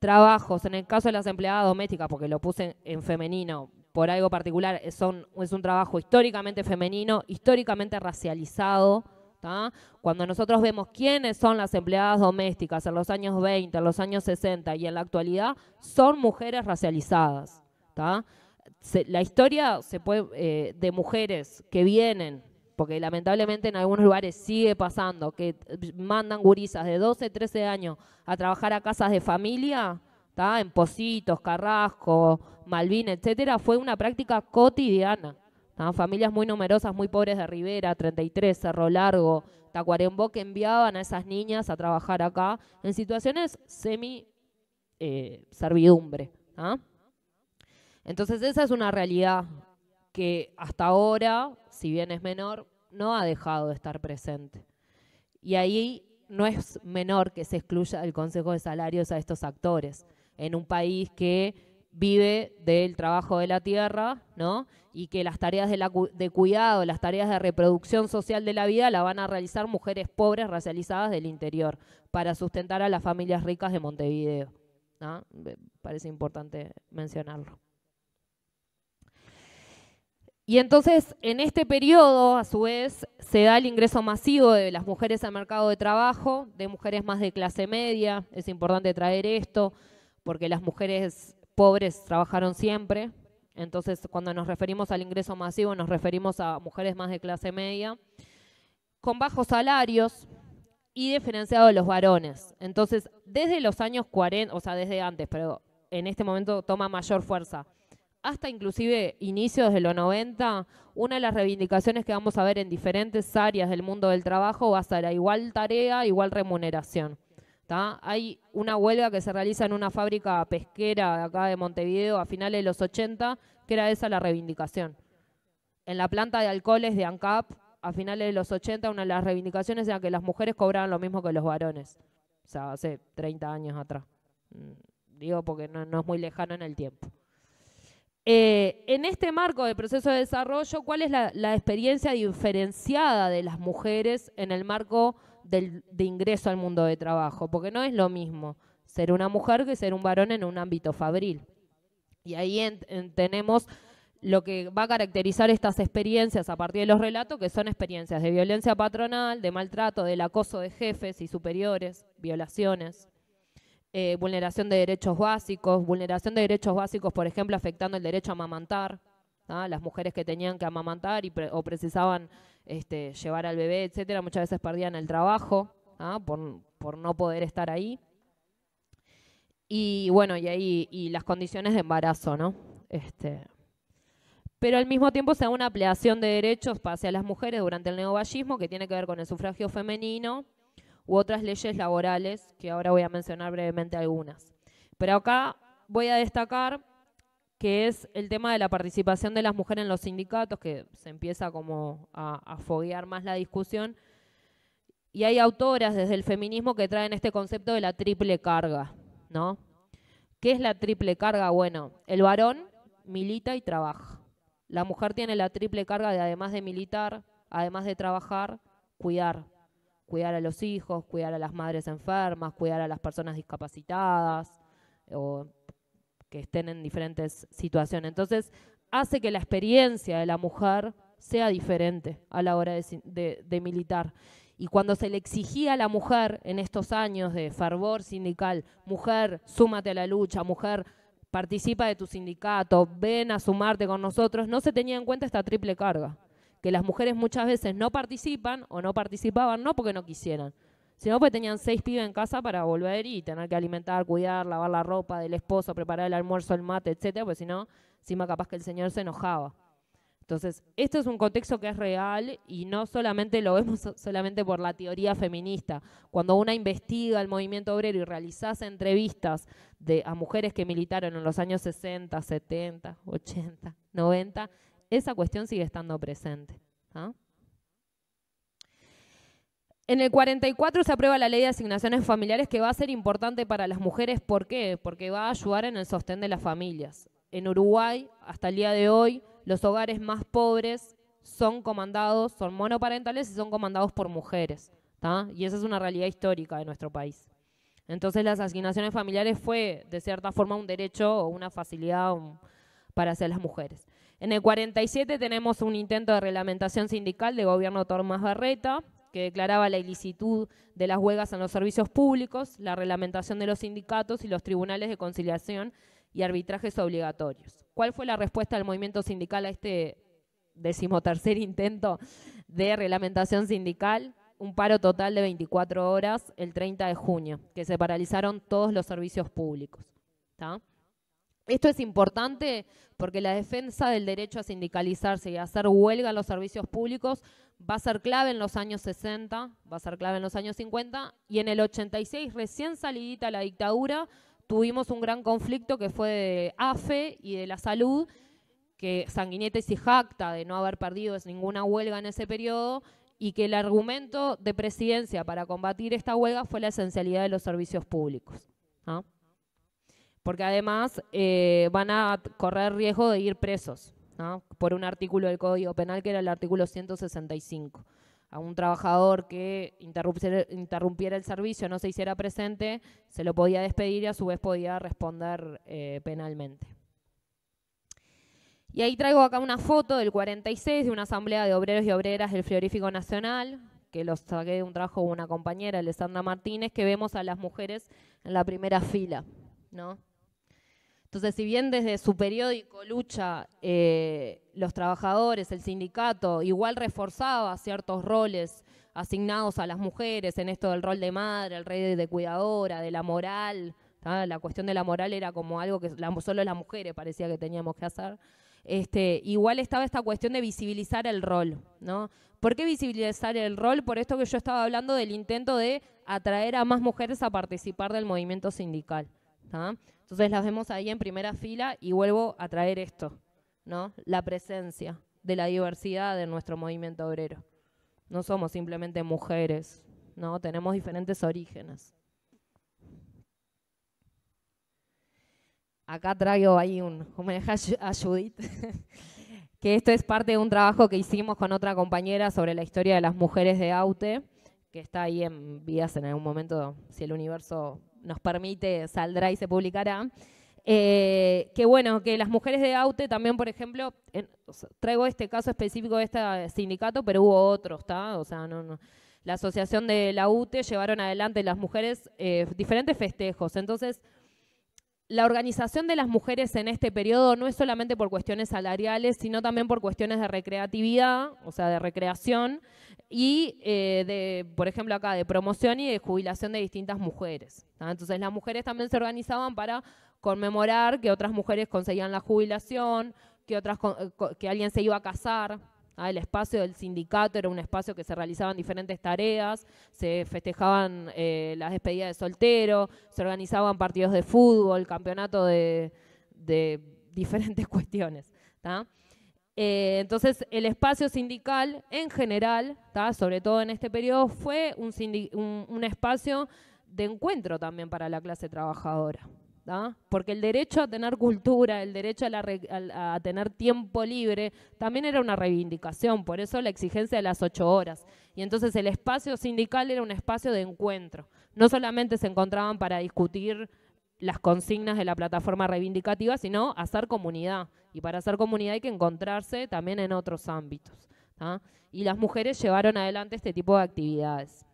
Speaker 2: Trabajos, en el caso de las empleadas domésticas, porque lo puse en femenino por algo particular, es un trabajo históricamente femenino, históricamente racializado, ¿tá? Cuando nosotros vemos quiénes son las empleadas domésticas en los años 20, en los años 60 y en la actualidad, son mujeres racializadas, ¿tá? La historia de mujeres que vienen, porque lamentablemente en algunos lugares sigue pasando, que mandan gurisas de 12, 13 años a trabajar a casas de familia, ¿tá?, en Positos, Carrasco, Malvin, etcétera, fue una práctica cotidiana, ¿tá? Familias muy numerosas, muy pobres de Rivera, 33, Cerro Largo, Tacuarembó, que enviaban a esas niñas a trabajar acá en situaciones servidumbre. Entonces esa es una realidad que hasta ahora, si bien es menor, no ha dejado de estar presente. Y ahí no es menor que se excluya del Consejo de Salarios a estos actores, en un país que vive del trabajo de la tierra, ¿no? Y que las tareas de cuidado, las tareas de reproducción social de la vida la van a realizar mujeres pobres racializadas del interior para sustentar a las familias ricas de Montevideo, ¿no? Me parece importante mencionarlo. Y entonces, en este periodo, a su vez, se da el ingreso masivo de las mujeres al mercado de trabajo, de mujeres más de clase media. Es importante traer esto, porque las mujeres pobres trabajaron siempre. Entonces, cuando nos referimos al ingreso masivo, nos referimos a mujeres más de clase media, con bajos salarios y diferenciado de los varones. Entonces, desde los años 40, o sea, desde antes, pero en este momento toma mayor fuerza, hasta inclusive inicios de los 90, una de las reivindicaciones que vamos a ver en diferentes áreas del mundo del trabajo va a ser a igual tarea, igual remuneración. ¿Tá? Hay una huelga que se realiza en una fábrica pesquera de acá de Montevideo a finales de los 80, que era esa la reivindicación. En la planta de alcoholes de ANCAP, a finales de los 80, una de las reivindicaciones era que las mujeres cobraban lo mismo que los varones. O sea, hace 30 años atrás. Digo porque no es muy lejano en el tiempo. En este marco de proceso de desarrollo, ¿cuál es la experiencia diferenciada de las mujeres en el marco de ingreso al mundo de trabajo? Porque no es lo mismo ser una mujer que ser un varón en un ámbito fabril. Y ahí tenemos lo que va a caracterizar estas experiencias a partir de los relatos, que son experiencias de violencia patronal, de maltrato, del acoso de jefes y superiores, violaciones. Vulneración de derechos básicos, por ejemplo, afectando el derecho a amamantar, ¿tá? Las mujeres que tenían que amamantar o precisaban llevar al bebé, etcétera, muchas veces perdían el trabajo, ¿tá? por no poder estar ahí. Y bueno, y las condiciones de embarazo, ¿no? Pero al mismo tiempo se da una ampliación de derechos hacia las mujeres durante el neovallismo, que tiene que ver con el sufragio femenino, u otras leyes laborales, que ahora voy a mencionar brevemente algunas. Pero acá voy a destacar que es el tema de la participación de las mujeres en los sindicatos, que se empieza como a foguear más la discusión, y hay autoras desde el feminismo que traen este concepto de la triple carga, ¿no? ¿Qué es la triple carga? Bueno, el varón milita y trabaja. La mujer tiene la triple carga de, además de militar, además de trabajar, cuidar a los hijos, cuidar a las madres enfermas, cuidar a las personas discapacitadas o que estén en diferentes situaciones. Entonces, hace que la experiencia de la mujer sea diferente a la hora de militar. Y cuando se le exigía a la mujer en estos años de fervor sindical, mujer, súmate a la lucha, mujer, participa de tu sindicato, ven a sumarte con nosotros, no se tenía en cuenta esta triple carga. Que las mujeres muchas veces no participan o no participaban, no porque no quisieran, sino porque tenían 6 pibes en casa para volver y tener que alimentar, cuidar, lavar la ropa del esposo, preparar el almuerzo, el mate, etcétera, porque si no, encima capaz que el señor se enojaba. Entonces, esto es un contexto que es real y no solamente lo vemos solamente por la teoría feminista. Cuando una investiga el movimiento obrero y realizase entrevistas a mujeres que militaron en los años 60, 70, 80, 90, esa cuestión sigue estando presente. ¿Ah? En el 44 se aprueba la ley de asignaciones familiares, que va a ser importante para las mujeres. ¿Por qué? Porque va a ayudar en el sostén de las familias. En Uruguay, hasta el día de hoy, los hogares más pobres son monoparentales y son comandados por mujeres. ¿tá? Y esa es una realidad histórica de nuestro país. Entonces las asignaciones familiares fue, de cierta forma, un derecho o una facilidad para hacer las mujeres. En el 47 tenemos un intento de reglamentación sindical del gobierno Tomás Berreta, que declaraba la ilicitud de las huelgas en los servicios públicos, la reglamentación de los sindicatos y los tribunales de conciliación y arbitrajes obligatorios. ¿Cuál fue la respuesta del movimiento sindical a este 13º intento de reglamentación sindical? Un paro total de 24 horas el 30 de junio, que se paralizaron todos los servicios públicos. ¿tá? Esto es importante porque la defensa del derecho a sindicalizarse y a hacer huelga en los servicios públicos va a ser clave en los años 60, va a ser clave en los años 50, y en el 86, recién salidita la dictadura, tuvimos un gran conflicto que fue de AFE y de la salud, que Sanguinetti se jacta de no haber perdido ninguna huelga en ese periodo, y que el argumento de presidencia para combatir esta huelga fue la esencialidad de los servicios públicos, ¿no? Porque además van a correr riesgo de ir presos, ¿no? Por un artículo del Código Penal que era el artículo 165. A un trabajador que interrumpiera el servicio, no se hiciera presente, se lo podía despedir y a su vez podía responder penalmente. Y ahí traigo acá una foto del 46 de una asamblea de obreros y obreras del Frigorífico Nacional, que los saqué de un trabajo de una compañera, Alessandra Martínez, que vemos a las mujeres en la primera fila, ¿no? Entonces, si bien desde su periódico Lucha, los trabajadores, el sindicato, igual reforzaba ciertos roles asignados a las mujeres en esto del rol de madre, el rol de cuidadora, de la moral, ¿tá? La cuestión de la moral era como algo que solo las mujeres parecía que teníamos que hacer. Igual estaba esta cuestión de visibilizar el rol, ¿no? ¿Por qué visibilizar el rol? Por esto que yo estaba hablando del intento de atraer a más mujeres a participar del movimiento sindical, ¿tá? Entonces las vemos ahí en primera fila y vuelvo a traer esto, ¿no? La presencia de la diversidad de nuestro movimiento obrero. No somos simplemente mujeres, ¿no? Tenemos diferentes orígenes. Acá traigo ahí un homenaje a Judith, que esto es parte de un trabajo que hicimos con otra compañera sobre la historia de las mujeres de AUTE, que está ahí en vías en algún momento, si el universo nos permite, saldrá y se publicará. Que bueno, que las mujeres de AUTE también, por ejemplo, traigo este caso específico de este sindicato, pero hubo otros, ¿tá? O sea, no. La asociación de la UTE llevaron adelante las mujeres diferentes festejos. Entonces, la organización de las mujeres en este periodo no es solamente por cuestiones salariales, sino también por cuestiones de recreatividad, o sea, de recreación, y por ejemplo acá, de promoción y de jubilación de distintas mujeres, ¿tá? Entonces las mujeres también se organizaban para conmemorar que otras mujeres conseguían la jubilación, que alguien se iba a casar. El espacio del sindicato era un espacio que se realizaban diferentes tareas, se festejaban las despedidas de soltero, se organizaban partidos de fútbol, campeonato de diferentes cuestiones, ¿tá? Entonces el espacio sindical en general, ¿tá? Sobre todo en este periodo, fue un espacio de encuentro también para la clase trabajadora, ¿tá? Porque el derecho a tener cultura, el derecho a tener tiempo libre, también era una reivindicación, por eso la exigencia de las 8 horas. Y entonces el espacio sindical era un espacio de encuentro. No solamente se encontraban para discutir las consignas de la plataforma reivindicativa, sino hacer comunidad. Y para hacer comunidad hay que encontrarse también en otros ámbitos, ¿tá? Y las mujeres llevaron adelante este tipo de actividades.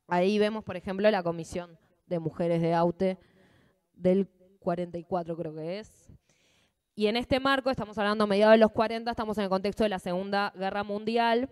Speaker 2: Ahí vemos, por ejemplo, la Comisión de Mujeres de AUTE, del 44 creo que es. Y en este marco, estamos hablando a mediados de los 40, estamos en el contexto de la Segunda Guerra Mundial.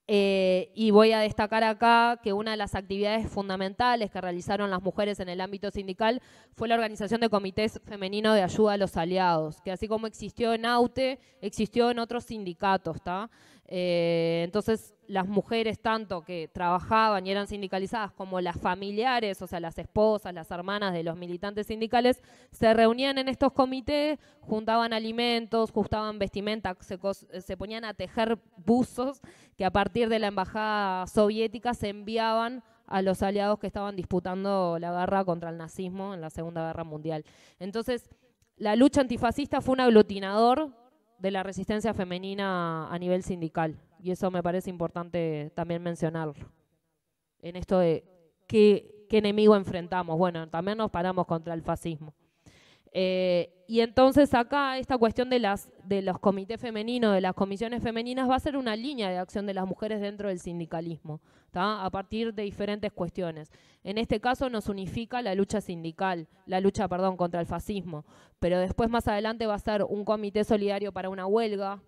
Speaker 2: Y voy a destacar acá que una de las actividades fundamentales que realizaron las mujeres en el ámbito sindical fue la organización de comités femeninos de ayuda a los aliados, que así como existió en AUTE, existió en otros sindicatos, ¿tá? Entonces las mujeres tanto que trabajaban y eran sindicalizadas como las familiares, o sea las esposas, las hermanas de los militantes sindicales, se reunían en estos comités, juntaban alimentos, juntaban vestimenta, se ponían a tejer buzos que a partir de la embajada soviética se enviaban a los aliados que estaban disputando la guerra contra el nazismo en la Segunda Guerra Mundial. Entonces la lucha antifascista fue un aglutinador de la resistencia femenina a nivel sindical. Y eso me parece importante también mencionarlo. En esto de qué enemigo enfrentamos. Bueno, también nos paramos contra el fascismo. Y entonces acá esta cuestión de los comités femeninos, de las comisiones femeninas, va a ser una línea de acción de las mujeres dentro del sindicalismo, ¿tá? A partir de diferentes cuestiones. En este caso nos unifica la lucha sindical, contra el fascismo, pero después más adelante va a ser un comité solidario para una huelga,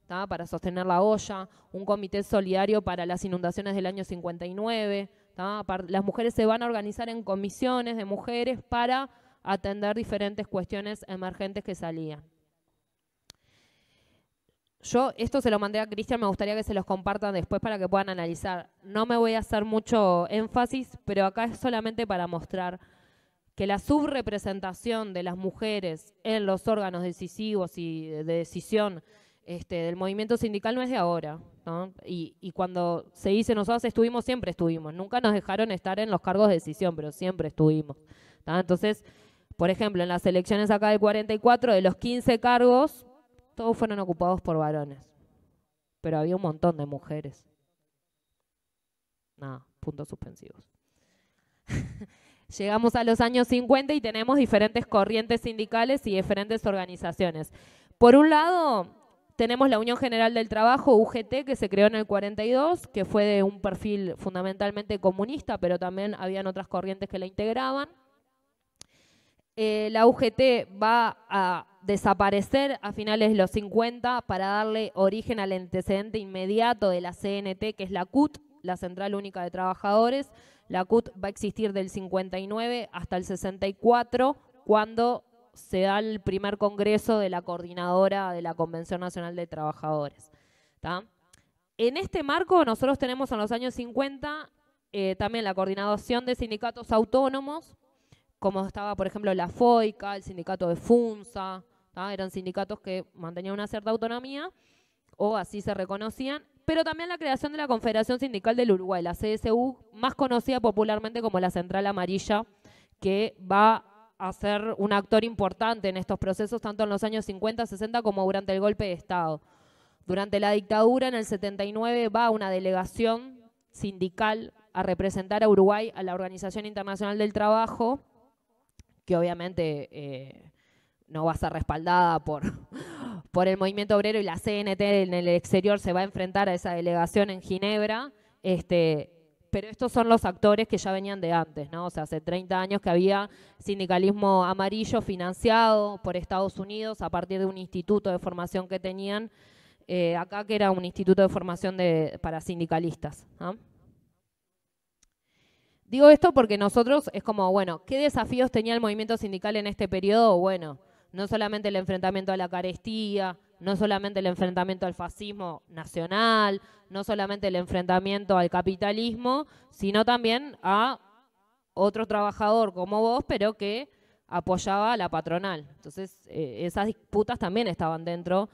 Speaker 2: ¿tá? Para sostener la olla, un comité solidario para las inundaciones del año 59, ¿tá? Las mujeres se van a organizar en comisiones de mujeres para atender diferentes cuestiones emergentes que salían. Yo esto se lo mandé a Cristian, me gustaría que se los compartan después para que puedan analizar. No me voy a hacer mucho énfasis, pero acá es solamente para mostrar que la subrepresentación de las mujeres en los órganos decisivos y de decisión del movimiento sindical no es de ahora, ¿no? Y cuando se dice nosotros estuvimos, siempre estuvimos. Nunca nos dejaron estar en los cargos de decisión, pero siempre estuvimos, ¿no? Entonces, por ejemplo, en las elecciones acá del 44, de los 15 cargos, todos fueron ocupados por varones. Pero había un montón de mujeres. Nada, puntos suspensivos. Llegamos a los años 50 y tenemos diferentes corrientes sindicales y diferentes organizaciones. Por un lado, tenemos la Unión General del Trabajo, UGT, que se creó en el 42, que fue de un perfil fundamentalmente comunista, pero también habían otras corrientes que la integraban. La UGT va a desaparecer a finales de los 50 para darle origen al antecedente inmediato de la CNT, que es la CUT, la Central Única de Trabajadores. La CUT va a existir del 59 hasta el 64, cuando se da el primer congreso de la coordinadora de la Convención Nacional de Trabajadores. ¿Tá? En este marco nosotros tenemos en los años 50 también la coordinación de sindicatos autónomos, como estaba, por ejemplo, la FOICA, el sindicato de FUNSA, ¿tá? Eran sindicatos que mantenían una cierta autonomía, o así se reconocían, pero también la creación de la Confederación Sindical del Uruguay, la CSU, más conocida popularmente como la Central Amarilla, que va a ser un actor importante en estos procesos, tanto en los años 50, 60, como durante el golpe de Estado. Durante la dictadura, en el 79, va una delegación sindical a representar a Uruguay a la Organización Internacional del Trabajo, que obviamente no va a ser respaldada por el movimiento obrero, y la CNT en el exterior se va a enfrentar a esa delegación en Ginebra, pero estos son los actores que ya venían de antes, ¿no? O sea, hace 30 años que había sindicalismo amarillo financiado por Estados Unidos a partir de un instituto de formación que tenían acá, que era un instituto de formación para sindicalistas, ¿no? Digo esto porque nosotros es como, bueno, ¿qué desafíos tenía el movimiento sindical en este periodo? Bueno, no solamente el enfrentamiento a la carestía, no solamente el enfrentamiento al fascismo nacional, no solamente el enfrentamiento al capitalismo, sino también a otro trabajador como vos, pero que apoyaba a la patronal. Entonces, esas disputas también estaban dentro.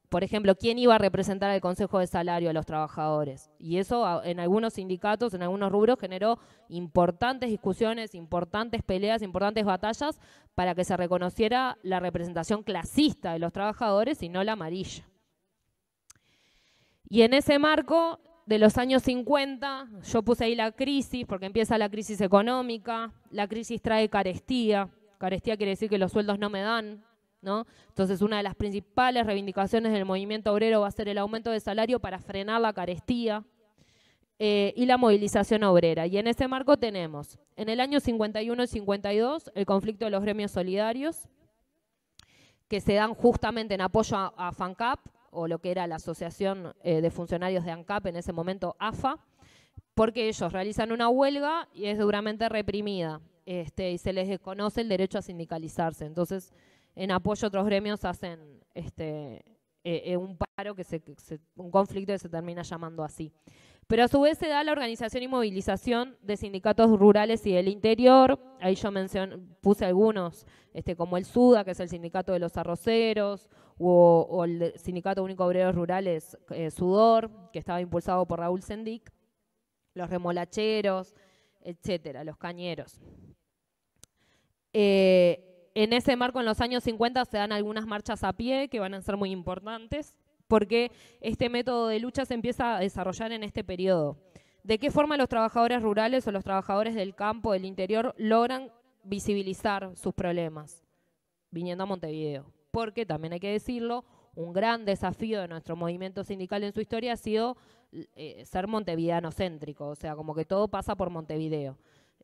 Speaker 2: Por ejemplo, ¿quién iba a representar al Consejo de Salario a los trabajadores? Y eso en algunos sindicatos, en algunos rubros, generó importantes discusiones, importantes peleas, importantes batallas para que se reconociera la representación clasista de los trabajadores y no la amarilla. Y en ese marco de los años 50, yo puse ahí la crisis, porque empieza la crisis económica, la crisis trae carestía. Carestía quiere decir que los sueldos no me dan, ¿no? Entonces, una de las principales reivindicaciones del movimiento obrero va a ser el aumento de salario para frenar la carestía y la movilización obrera. Y en ese marco tenemos, en el año 51 y 52, el conflicto de los gremios solidarios, que se dan justamente en apoyo a FANCAP, o lo que era la Asociación de Funcionarios de ANCAP, en ese momento AFA, porque ellos realizan una huelga y es duramente reprimida, y se les desconoce el derecho a sindicalizarse. Entonces, en apoyo a otros gremios hacen un paro, un conflicto que se termina llamando así. Pero a su vez se da la organización y movilización de sindicatos rurales y del interior. Ahí yo puse algunos, como el SUDA, que es el sindicato de los arroceros, o el Sindicato Único de Obreros Rurales, SUDOR, que estaba impulsado por Raúl Sendic, los remolacheros, etcétera, los cañeros. En ese marco, en los años 50, se dan algunas marchas a pie que van a ser muy importantes, porque este método de lucha se empieza a desarrollar en este periodo. ¿De qué forma los trabajadores rurales o los trabajadores del campo, del interior, logran visibilizar sus problemas? Viniendo a Montevideo. Porque, también hay que decirlo, un gran desafío de nuestro movimiento sindical en su historia ha sido ser montevideano-céntrico, o sea, como que todo pasa por Montevideo.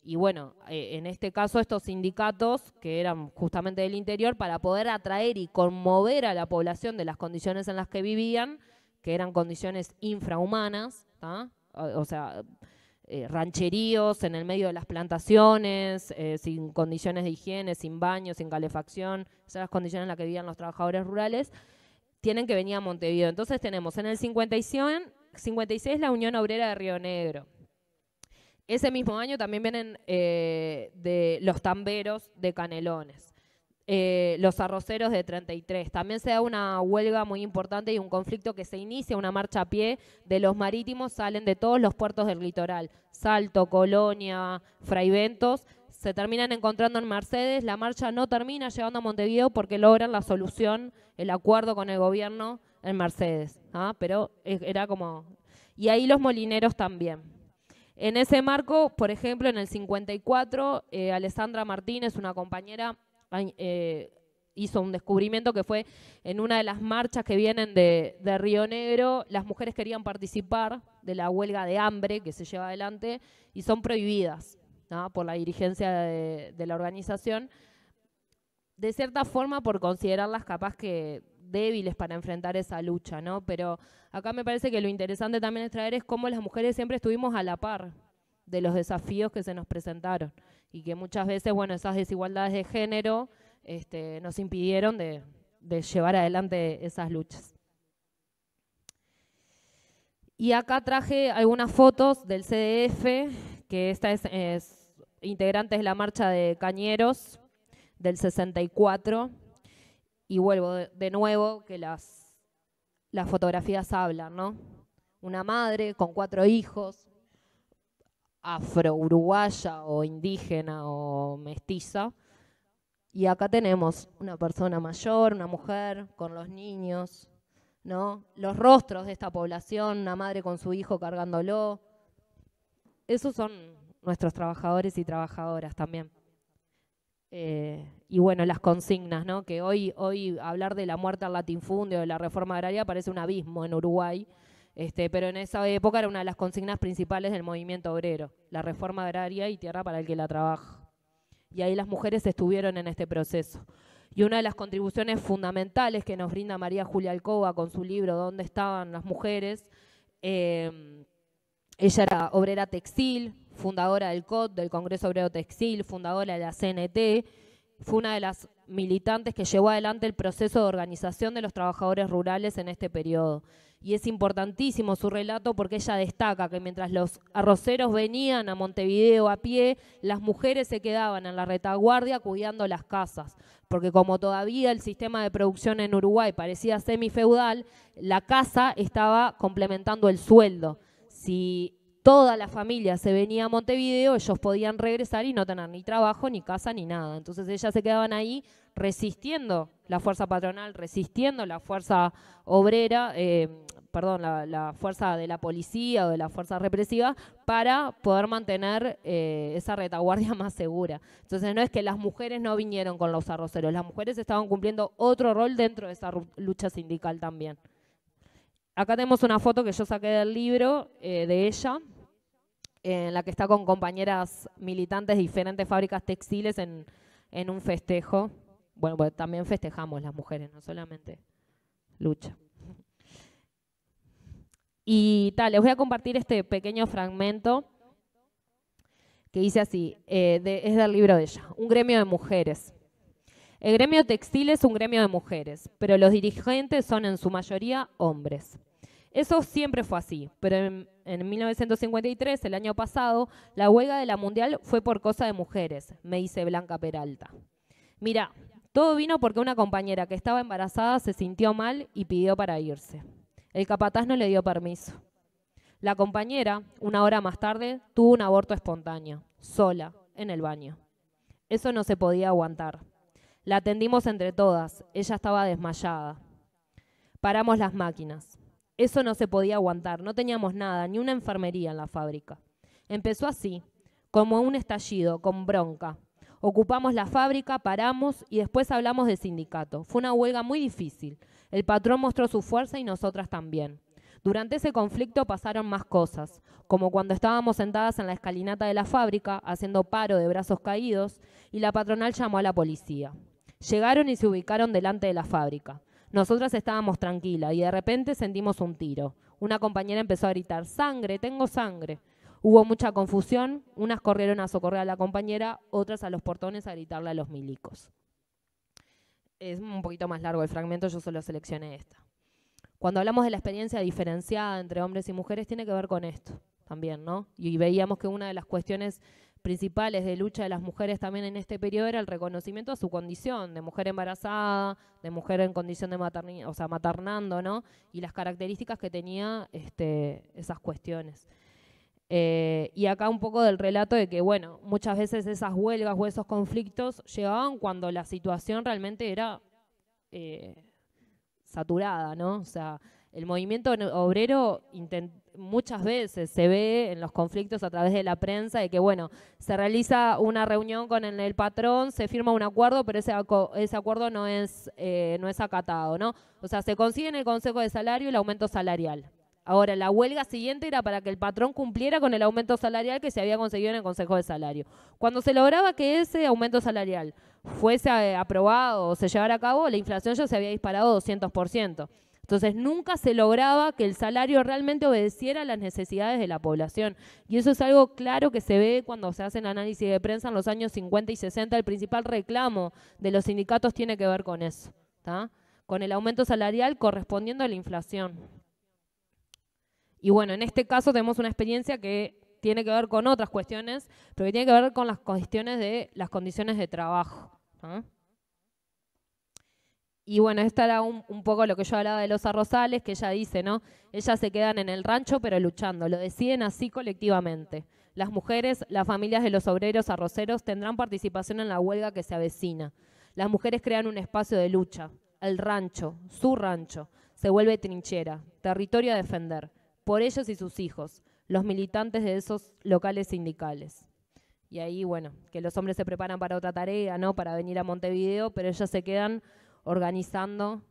Speaker 2: Y bueno, en este caso estos sindicatos, que eran justamente del interior, para poder atraer y conmover a la población de las condiciones en las que vivían, que eran condiciones infrahumanas, ¿tá? O sea, rancheríos en el medio de las plantaciones, sin condiciones de higiene, sin baño, sin calefacción, esas son las condiciones en las que vivían los trabajadores rurales, tienen que venir a Montevideo. Entonces tenemos en el 56 la Unión Obrera de Río Negro. Ese mismo año también vienen de los tamberos de Canelones. Los arroceros de 33. También se da una huelga muy importante y un conflicto que se inicia, una marcha a pie de los marítimos, salen de todos los puertos del litoral, Salto, Colonia, Fraiventos, se terminan encontrando en Mercedes, la marcha no termina llegando a Montevideo porque logran la solución, el acuerdo con el gobierno en Mercedes, pero era como... Y ahí los molineros también. En ese marco, por ejemplo, en el 54, Alessandra Martínez, una compañera, hizo un descubrimiento que fue en una de las marchas que vienen de Río Negro, las mujeres querían participar de la huelga de hambre que se lleva adelante y son prohibidas, ¿no?, por la dirigencia de la organización, de cierta forma por considerarlas capaz que débiles para enfrentar esa lucha, ¿no? Pero acá me parece que lo interesante también es traer es cómo las mujeres siempre estuvimos a la par de los desafíos que se nos presentaron y que muchas veces, bueno, esas desigualdades de género nos impidieron de llevar adelante esas luchas. Y acá traje algunas fotos del CDF, que esta es integrantes de la marcha de Cañeros del 64, y vuelvo de nuevo que las fotografías hablan, ¿no? Una madre con 4 hijos, afro-uruguaya o indígena o mestiza, y acá tenemos una persona mayor, una mujer con los niños, ¿no? Los rostros de esta población, una madre con su hijo cargándolo. Esos son nuestros trabajadores y trabajadoras también. Y bueno, las consignas, ¿no? Que hoy hablar de la muerte al latifundio, de la reforma agraria, parece un abismo en Uruguay, pero en esa época era una de las consignas principales del movimiento obrero, la reforma agraria y tierra para el que la trabaja. Y ahí las mujeres estuvieron en este proceso. Y una de las contribuciones fundamentales que nos brinda María Julia Alcoba con su libro ¿Dónde estaban las mujeres? Ella era obrera textil, fundadora del COT, del Congreso Obrero Textil, fundadora de la CNT, fue una de las militantes que llevó adelante el proceso de organización de los trabajadores rurales en este periodo. Y es importantísimo su relato porque ella destaca que mientras los arroceros venían a Montevideo a pie, las mujeres se quedaban en la retaguardia cuidando las casas, porque como todavía el sistema de producción en Uruguay parecía semifeudal, la casa estaba complementando el sueldo. Si toda la familia se venía a Montevideo, ellos podían regresar y no tener ni trabajo, ni casa, ni nada. Entonces ellas se quedaban ahí resistiendo la fuerza patronal, resistiendo la fuerza obrera, la fuerza de la policía o de la fuerza represiva para poder mantener esa retaguardia más segura. Entonces no es que las mujeres no vinieron con los arroceros, las mujeres estaban cumpliendo otro rol dentro de esa lucha sindical también. Acá tenemos una foto que yo saqué del libro de ella, en la que está con compañeras militantes de diferentes fábricas textiles en un festejo. Bueno, pues también festejamos las mujeres, no solamente lucha. Y les voy a compartir este pequeño fragmento que dice así, es del libro de ella, Un gremio de mujeres. El gremio textil es un gremio de mujeres, pero los dirigentes son en su mayoría hombres. Eso siempre fue así, pero en 1953, el año pasado, la huelga de la Mundial fue por cosa de mujeres, me dice Blanca Peralta. Mira, todo vino porque una compañera que estaba embarazada se sintió mal y pidió para irse. El capataz no le dio permiso. La compañera, una hora más tarde, tuvo un aborto espontáneo, sola, en el baño. Eso no se podía aguantar. La atendimos entre todas, ella estaba desmayada. Paramos las máquinas. Eso no se podía aguantar, no teníamos nada, ni una enfermería en la fábrica. Empezó así, como un estallido, con bronca. Ocupamos la fábrica, paramos y después hablamos de sindicato. Fue una huelga muy difícil. El patrón mostró su fuerza y nosotras también. Durante ese conflicto pasaron más cosas, como cuando estábamos sentadas en la escalinata de la fábrica, haciendo paro de brazos caídos, y la patronal llamó a la policía. Llegaron y se ubicaron delante de la fábrica. Nosotras estábamos tranquilas y de repente sentimos un tiro. Una compañera empezó a gritar, ¡sangre, tengo sangre! Hubo mucha confusión, unas corrieron a socorrer a la compañera, otras a los portones a gritarle a los milicos. Es un poquito más largo el fragmento, yo solo seleccioné esta. Cuando hablamos de la experiencia diferenciada entre hombres y mujeres, tiene que ver con esto también, ¿no? Y veíamos que una de las cuestiones principales de lucha de las mujeres también en este periodo era el reconocimiento a su condición de mujer embarazada, de mujer en condición de maternidad, o sea, maternando, ¿no? Y las características que tenía esas cuestiones. Y acá un poco del relato de que, bueno, muchas veces esas huelgas o esos conflictos llegaban cuando la situación realmente era saturada, ¿no? O sea, el movimiento obrero muchas veces se ve en los conflictos a través de la prensa de que, bueno, se realiza una reunión con el patrón, se firma un acuerdo, pero ese acuerdo no es acatado, ¿no? O sea, se consigue en el Consejo de Salario el aumento salarial. Ahora, la huelga siguiente era para que el patrón cumpliera con el aumento salarial que se había conseguido en el Consejo de Salario. Cuando se lograba que ese aumento salarial fuese aprobado o se llevara a cabo, la inflación ya se había disparado 200%. Entonces, nunca se lograba que el salario realmente obedeciera a las necesidades de la población. Y eso es algo claro que se ve cuando se hacen análisis de prensa en los años 50 y 60. El principal reclamo de los sindicatos tiene que ver con eso, ¿tá? Con el aumento salarial correspondiendo a la inflación. Y bueno, en este caso tenemos una experiencia que tiene que ver con otras cuestiones, pero que tiene que ver con las cuestiones de las condiciones de trabajo, ¿no? Y bueno, esta era un poco lo que yo hablaba de los arrozales, que ella dice, ¿no? Ellas se quedan en el rancho pero luchando, lo deciden así colectivamente. Las mujeres, las familias de los obreros arroceros tendrán participación en la huelga que se avecina. Las mujeres crean un espacio de lucha. El rancho, su rancho, se vuelve trinchera, territorio a defender, por ellos y sus hijos, los militantes de esos locales sindicales. Y ahí, bueno, que los hombres se preparan para otra tarea, ¿no? Para venir a Montevideo, pero ellos se quedan organizando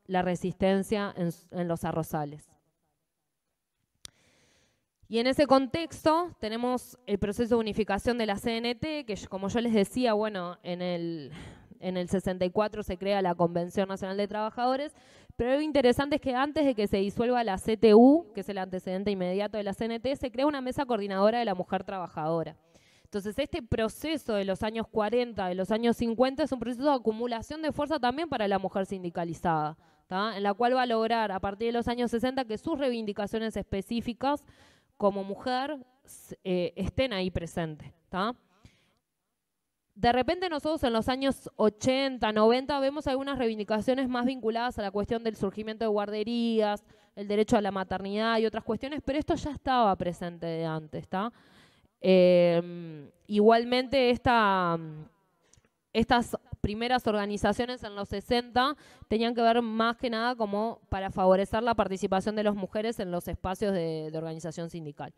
Speaker 2: la resistencia en los arrozales. Y en ese contexto tenemos el proceso de unificación de la CNT, que como yo les decía, bueno, en el 64 se crea la Convención Nacional de Trabajadores, pero lo interesante es que antes de que se disuelva la CTU, que es el antecedente inmediato de la CNT, se crea una mesa coordinadora de la mujer trabajadora. Entonces, este proceso de los años 40, de los años 50, es un proceso de acumulación de fuerza también para la mujer sindicalizada, ¿tá? En la cual va a lograr, a partir de los años 60, que sus reivindicaciones específicas como mujer estén ahí presentes, ¿tá? De repente nosotros en los años 80, 90 vemos algunas reivindicaciones más vinculadas a la cuestión del surgimiento de guarderías, el derecho a la maternidad y otras cuestiones, pero esto ya estaba presente de antes, ¿está? Igualmente estas primeras organizaciones en los 60 tenían que ver más que nada como para favorecer la participación de las mujeres en los espacios de organización sindical.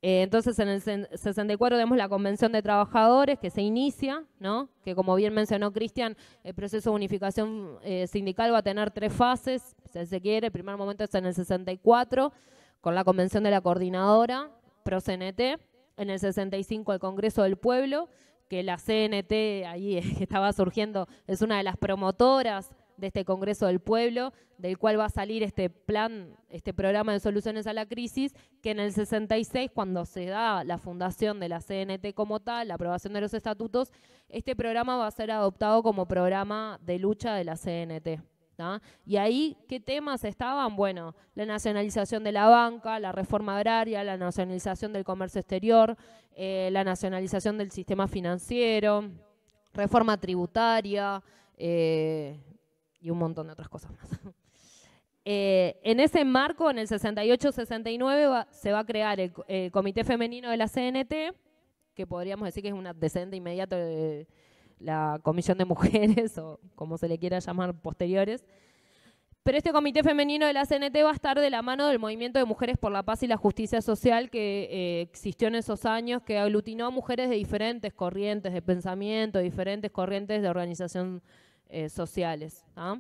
Speaker 2: Entonces en el 64 tenemos la Convención de Trabajadores que se inicia, ¿no? Que como bien mencionó Cristian, el proceso de unificación sindical va a tener 3 fases, si se quiere. El primer momento es en el 64, con la Convención de la Coordinadora, PRO-CNT. En el 65 el Congreso del Pueblo, que la CNT ahí que estaba surgiendo es una de las promotoras de este Congreso del Pueblo, del cual va a salir este plan, este programa de soluciones a la crisis, que en el 66, cuando se da la fundación de la CNT como tal, la aprobación de los estatutos, este programa va a ser adoptado como programa de lucha de la CNT. ¿tá? Y ahí, ¿qué temas estaban? Bueno, la nacionalización de la banca, la reforma agraria, la nacionalización del comercio exterior, la nacionalización del sistema financiero, reforma tributaria, y un montón de otras cosas más. En ese marco, en el 68-69, se va a crear el Comité Femenino de la CNT, que podríamos decir que es un antecedente inmediato de la Comisión de Mujeres, o como se le quiera llamar, posteriores. Pero este Comité Femenino de la CNT va a estar de la mano del Movimiento de Mujeres por la Paz y la Justicia Social que existió en esos años, que aglutinó a mujeres de diferentes corrientes de pensamiento, diferentes corrientes de organización sociales. ¿tá?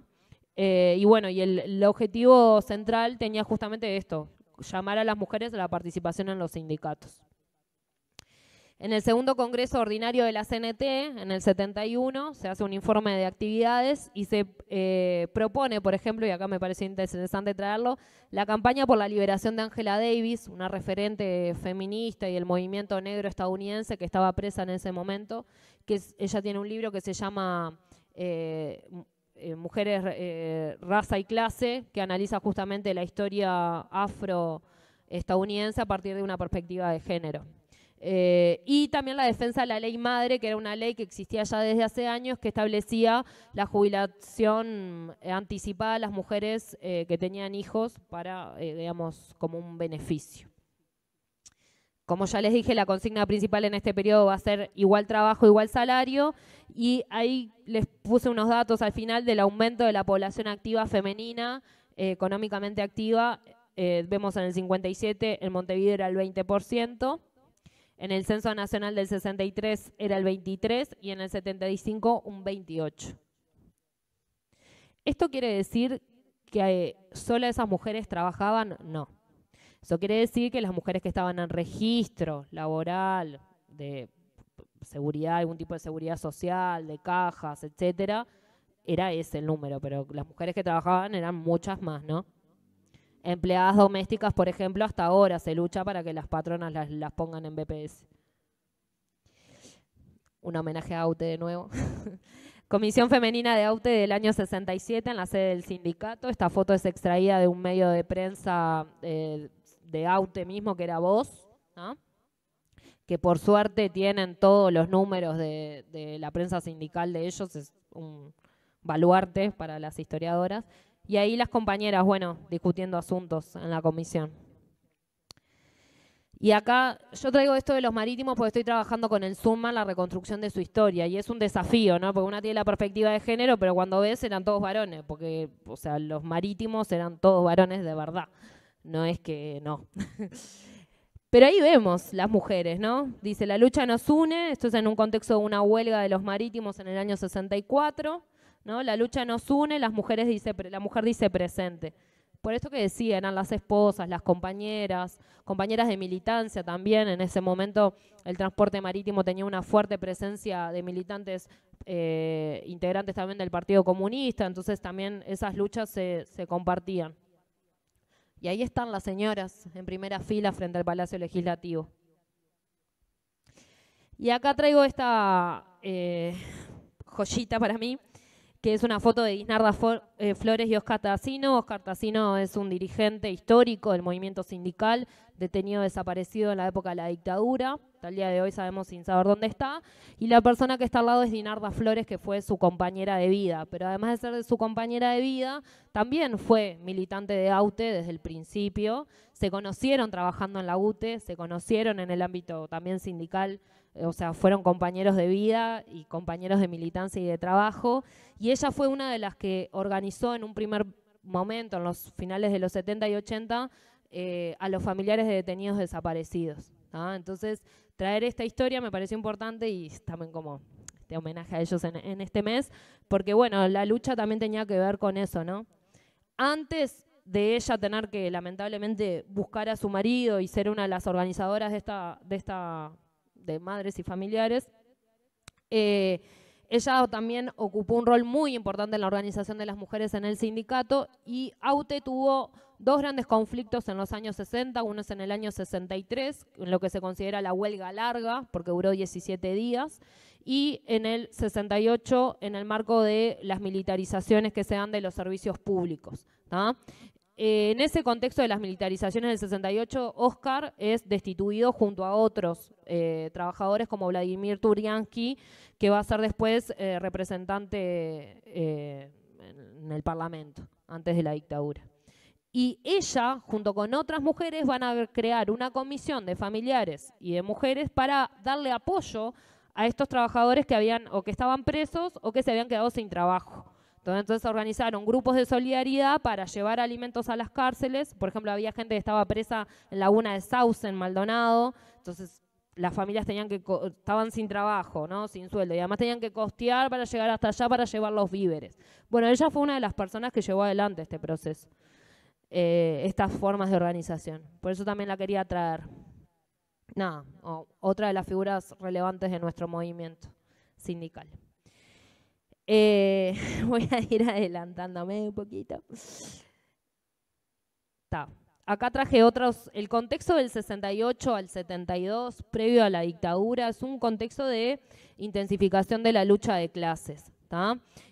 Speaker 2: Y bueno, y el objetivo central tenía justamente esto, llamar a las mujeres a la participación en los sindicatos. En el segundo Congreso Ordinario de la CNT, en el 71, se hace un informe de actividades y se propone, por ejemplo, y acá me parece interesante traerlo, la campaña por la liberación de Angela Davis, una referente feminista y del movimiento negro estadounidense que estaba presa en ese momento, ella tiene un libro que se llama Mujeres, Raza y Clase, que analiza justamente la historia afroestadounidense a partir de una perspectiva de género. Y también la defensa de la ley madre, que era una ley que existía ya desde hace años, que establecía la jubilación anticipada a las mujeres que tenían hijos para, digamos, como un beneficio. Como ya les dije, la consigna principal en este periodo va a ser igual trabajo, igual salario, y ahí les puse unos datos al final del aumento de la población activa femenina, económicamente activa. Vemos en el 57, en Montevideo era el 20%, en el Censo Nacional del 63 era el 23% y en el 75 un 28%. ¿Esto quiere decir que solo esas mujeres trabajaban? No. Eso quiere decir que las mujeres que estaban en registro laboral, de seguridad, algún tipo de seguridad social, de cajas, etcétera, era ese el número, pero las mujeres que trabajaban eran muchas más, ¿no? Empleadas domésticas, por ejemplo, hasta ahora se lucha para que las patronas las pongan en BPS. Un homenaje a AUTE de nuevo. Comisión Femenina de AUTE del año 67 en la sede del sindicato. Esta foto es extraída de un medio de prensa de AUTE mismo, que era Voz, ¿no? Que por suerte tienen todos los números de la prensa sindical de ellos, es un baluarte para las historiadoras. Y ahí las compañeras, bueno, discutiendo asuntos en la comisión. Y acá yo traigo esto de los marítimos porque estoy trabajando con el Summa, la reconstrucción de su historia, y es un desafío, ¿no? Porque una tiene la perspectiva de género, pero cuando ves eran todos varones, porque, o sea, los marítimos eran todos varones de verdad, no es que no. Pero ahí vemos las mujeres, ¿no? Dice, la lucha nos une, esto es en un contexto de una huelga de los marítimos en el año 64, ¿no? La lucha nos une, la mujer dice presente. Por esto que decía, eran las esposas, las compañeras de militancia también. En ese momento el transporte marítimo tenía una fuerte presencia de militantes integrantes también del Partido Comunista, entonces también esas luchas se compartían. Y ahí están las señoras en primera fila frente al Palacio Legislativo. Y acá traigo esta joyita para mí, que es una foto de Guisnarda Flores y Oscar Tassino. Oscar Tassino es un dirigente histórico del movimiento sindical, detenido, desaparecido en la época de la dictadura. Hasta el día de hoy sabemos sin saber dónde está. Y la persona que está al lado es Guisnarda Flores, que fue su compañera de vida. Pero además de ser su compañera de vida, también fue militante de AUTE desde el principio. Se conocieron trabajando en la UTE, se conocieron en el ámbito también sindical. O sea, fueron compañeros de vida y compañeros de militancia y de trabajo, y ella fue una de las que organizó en un primer momento, en los finales de los 70 y 80, a los familiares de detenidos desaparecidos, ¿no? Entonces, traer esta historia me pareció importante y también como este homenaje a ellos en este mes, porque bueno, la lucha también tenía que ver con eso, ¿no? Antes de ella tener que lamentablemente buscar a su marido y ser una de las organizadoras de madres y familiares, ella también ocupó un rol muy importante en la organización de las mujeres en el sindicato, y AUTE tuvo dos grandes conflictos en los años 60, uno es en el año 63, en lo que se considera la huelga larga, porque duró 17 días, y en el 68 en el marco de las militarizaciones que se dan de los servicios públicos, ¿no? En ese contexto de las militarizaciones del 68, Oscar es destituido junto a otros trabajadores como Vladimir Turiansky, que va a ser después representante en el Parlamento, antes de la dictadura. Y ella, junto con otras mujeres, van a crear una comisión de familiares y de mujeres para darle apoyo a estos trabajadores que habían o que estaban presos o que se habían quedado sin trabajo. Entonces organizaron grupos de solidaridad para llevar alimentos a las cárceles. Por ejemplo, había gente que estaba presa en Laguna de Sauce, en Maldonado. Entonces las familias estaban sin trabajo, ¿no? Sin sueldo, y además tenían que costear para llegar hasta allá para llevar los víveres. Bueno, ella fue una de las personas que llevó adelante este proceso, estas formas de organización. Por eso también la quería traer. nada, otra de las figuras relevantes de nuestro movimiento sindical. Voy a ir adelantándome un poquito. Acá traje el contexto del 68 al 72, previo a la dictadura, es un contexto de intensificación de la lucha de clases.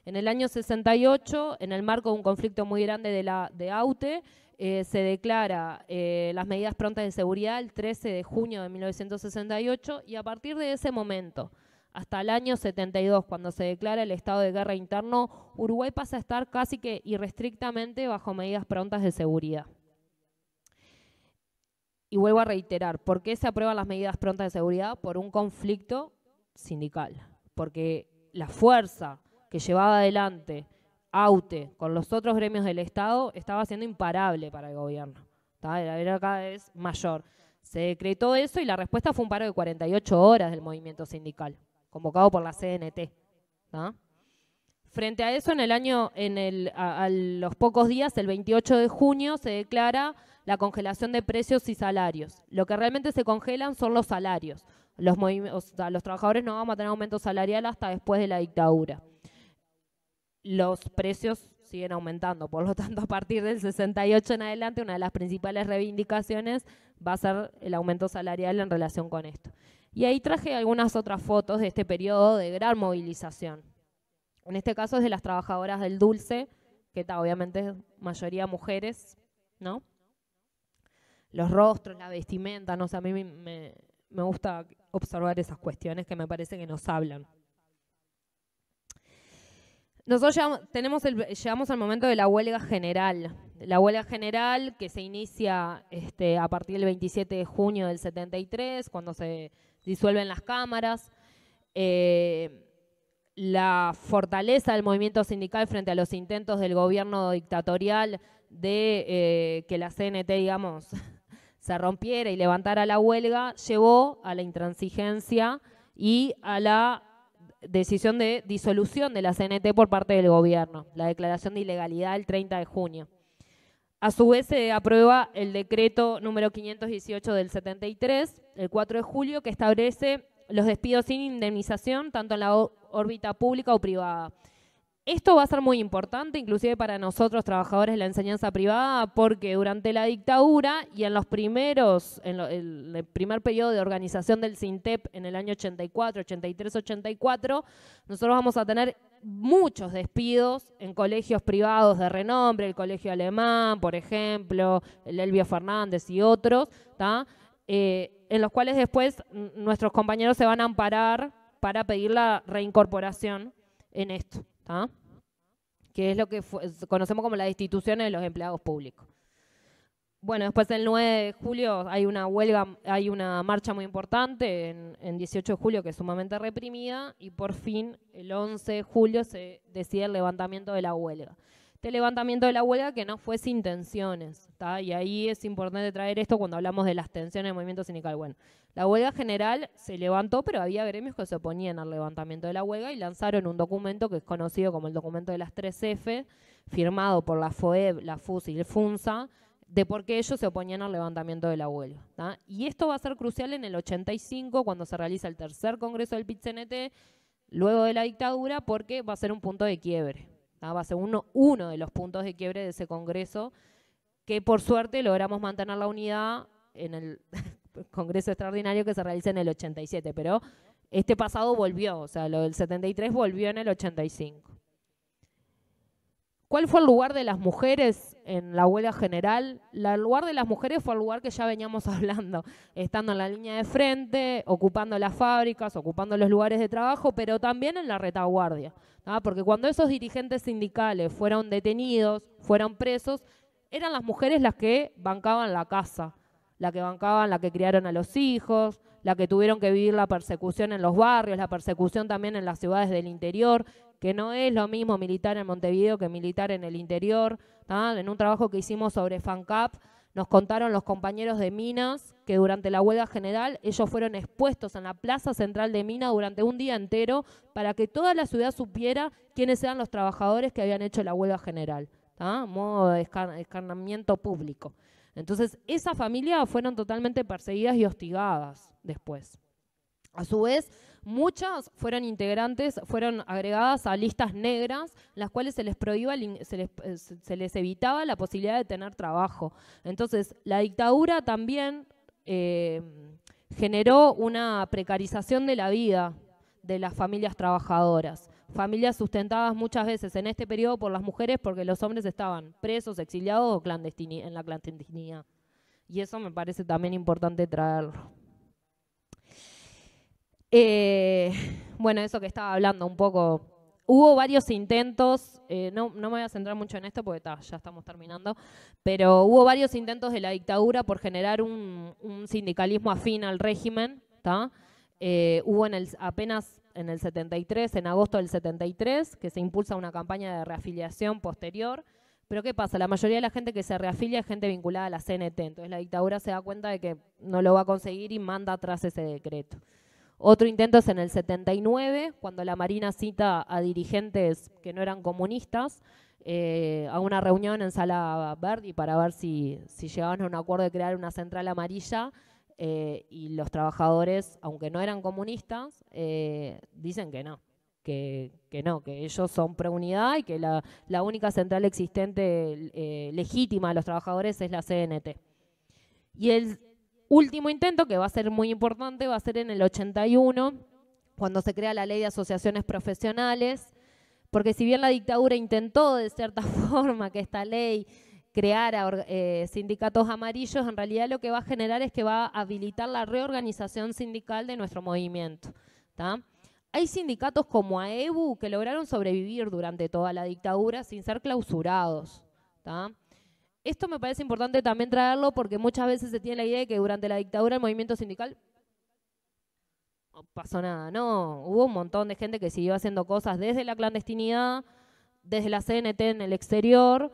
Speaker 2: En el año 68, en el marco de un conflicto muy grande de AUTE, se declara las medidas prontas de seguridad el 13 de junio de 1968 y a partir de ese momento, hasta el año 72, cuando se declara el estado de guerra interno, Uruguay pasa a estar casi que irrestrictamente bajo medidas prontas de seguridad. Y vuelvo a reiterar, ¿por qué se aprueban las medidas prontas de seguridad? Por un conflicto sindical, porque la fuerza que llevaba adelante AUTE con los otros gremios del Estado estaba siendo imparable para el gobierno, era cada vez mayor. Se decretó eso y la respuesta fue un paro de 48 horas del movimiento sindical, convocado por la CNT. Frente a eso, a los pocos días, el 28 de junio, se declara la congelación de precios y salarios. Lo que realmente se congelan son los salarios. Los trabajadores no vamos a tener aumento salarial hasta después de la dictadura. Los precios siguen aumentando, por lo tanto, a partir del 68 en adelante, una de las principales reivindicaciones va a ser el aumento salarial en relación con esto. Y ahí traje algunas otras fotos de este periodo de gran movilización. En este caso es de las trabajadoras del dulce, que obviamente mayoría mujeres, ¿no? Los rostros, la vestimenta, no sé, a mí me gusta observar esas cuestiones que me parece que nos hablan. Nosotros llegamos al momento de la huelga general. La huelga general que se inicia a partir del 27 de junio del 73, cuando se disuelven las cámaras. La fortaleza del movimiento sindical frente a los intentos del gobierno dictatorial de que la CNT, digamos, se rompiera y levantara la huelga, llevó a la intransigencia y a la decisión de disolución de la CNT por parte del gobierno, la declaración de ilegalidad el 30 de junio. A su vez se aprueba el decreto número 518 del 73, el 4 de julio, que establece los despidos sin indemnización, tanto en la órbita pública o privada. Esto va a ser muy importante, inclusive para nosotros, trabajadores de la enseñanza privada, porque durante la dictadura y en el primer periodo de organización del SINTEP en el año 84, 83, 84, nosotros vamos a tener muchos despidos en colegios privados de renombre, el Colegio Alemán, por ejemplo, el Elbio Fernández y otros, en los cuales después nuestros compañeros se van a amparar para pedir la reincorporación en esto, que es lo que conocemos como las instituciones de los empleados públicos. Bueno, después el 9 de julio hay una huelga, hay una marcha muy importante en 18 de julio que es sumamente reprimida y por fin el 11 de julio se decide el levantamiento de la huelga. Este levantamiento de la huelga que no fue sin tensiones, y ahí es importante traer esto cuando hablamos de las tensiones del movimiento sindical. Bueno, la huelga general se levantó, pero había gremios que se oponían al levantamiento de la huelga y lanzaron un documento que es conocido como el documento de las 3F, firmado por la FOEB, la FUS y el FUNSA, de por qué ellos se oponían al levantamiento de la huelga. Y esto va a ser crucial en el 85, cuando se realiza el tercer congreso del PIT-CNT, luego de la dictadura, porque va a ser un punto de quiebre. Va a ser uno de los puntos de quiebre de ese congreso, que por suerte logramos mantener la unidad en el congreso extraordinario que se realiza en el 87, pero este pasado volvió, o sea, lo del 73 volvió en el 85. ¿Cuál fue el lugar de las mujeres en la huelga general? El lugar de las mujeres fue el lugar que ya veníamos hablando, estando en la línea de frente, ocupando las fábricas, ocupando los lugares de trabajo, pero también en la retaguardia, porque cuando esos dirigentes sindicales fueron detenidos, fueron presos, eran las mujeres las que bancaban la casa, la que criaron a los hijos, la que tuvieron que vivir la persecución en los barrios, la persecución también en las ciudades del interior, que no es lo mismo militar en Montevideo que militar en el interior. En un trabajo que hicimos sobre FANCAP, nos contaron los compañeros de Minas que durante la huelga general ellos fueron expuestos en la plaza central de Minas durante un día entero para que toda la ciudad supiera quiénes eran los trabajadores que habían hecho la huelga general, modo de escarnamiento público. Entonces, esas familias fueron totalmente perseguidas y hostigadas después. A su vez, muchas fueron agregadas a listas negras, en las cuales se les evitaba la posibilidad de tener trabajo. Entonces, la dictadura también generó una precarización de la vida de las familias trabajadoras. Familias sustentadas muchas veces en este periodo por las mujeres porque los hombres estaban presos, exiliados o en la clandestinidad. Y eso me parece también importante traerlo. Bueno, eso que estaba hablando un poco. Hubo varios intentos, no me voy a centrar mucho en esto porque ya estamos terminando, pero hubo varios intentos de la dictadura por generar un sindicalismo afín al régimen. Hubo apenas en el 73, en agosto del 73, que se impulsa una campaña de reafiliación posterior. Pero ¿qué pasa? La mayoría de la gente que se reafilia es gente vinculada a la CNT. Entonces la dictadura se da cuenta de que no lo va a conseguir y manda atrás ese decreto. Otro intento es en el 79, cuando la Marina cita a dirigentes que no eran comunistas a una reunión en Sala Verdi para ver si llegaban a un acuerdo de crear una central amarilla. Y los trabajadores, aunque no eran comunistas, dicen que no, que ellos son pro-unidad y que la única central existente legítima de los trabajadores es la CNT. Y el último intento, que va a ser muy importante, va a ser en el 81, cuando se crea la ley de asociaciones profesionales, porque si bien la dictadura intentó de cierta forma que esta ley creara sindicatos amarillos, en realidad lo que va a generar es que va a habilitar la reorganización sindical de nuestro movimiento. Hay sindicatos como AEBU que lograron sobrevivir durante toda la dictadura sin ser clausurados. Esto me parece importante también traerlo porque muchas veces se tiene la idea de que durante la dictadura el movimiento sindical no pasó nada. No, hubo un montón de gente que siguió haciendo cosas desde la clandestinidad, desde la CNT en el exterior.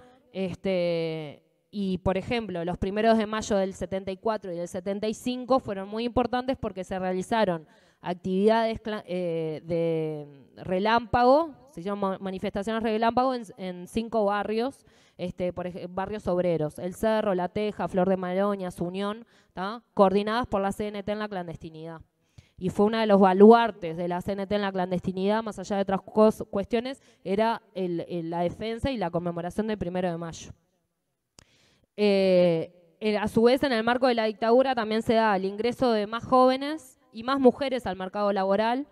Speaker 2: Y, por ejemplo, los 1 de mayo del 74 y del 75 fueron muy importantes porque se realizaron actividades de relámpago, se llaman manifestaciones relámpago en 5 barrios, por ejemplo, barrios obreros, El Cerro, La Teja, Flor de Maroñas, Unión, coordinadas por la CNT en la clandestinidad. Y fue uno de los baluartes de la CNT en la clandestinidad, más allá de otras cuestiones, era la defensa y la conmemoración del 1 de mayo. A su vez, en el marco de la dictadura también se da el ingreso de más jóvenes y más mujeres al mercado laboral,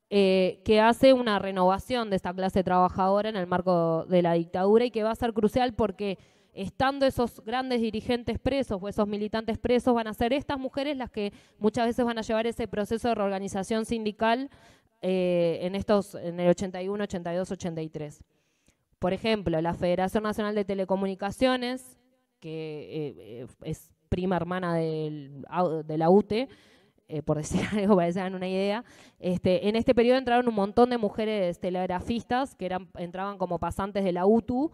Speaker 2: que hace una renovación de esta clase trabajadora en el marco de la dictadura y que va a ser crucial porque estando esos grandes dirigentes presos o esos militantes presos, van a ser estas mujeres las que muchas veces van a llevar ese proceso de reorganización sindical en el 81, 82, 83. Por ejemplo, la Federación Nacional de Telecomunicaciones, que es prima hermana de la UTE, por decir algo para que se hagan una idea, en este periodo entraron un montón de mujeres telegrafistas que entraban como pasantes de la UTU.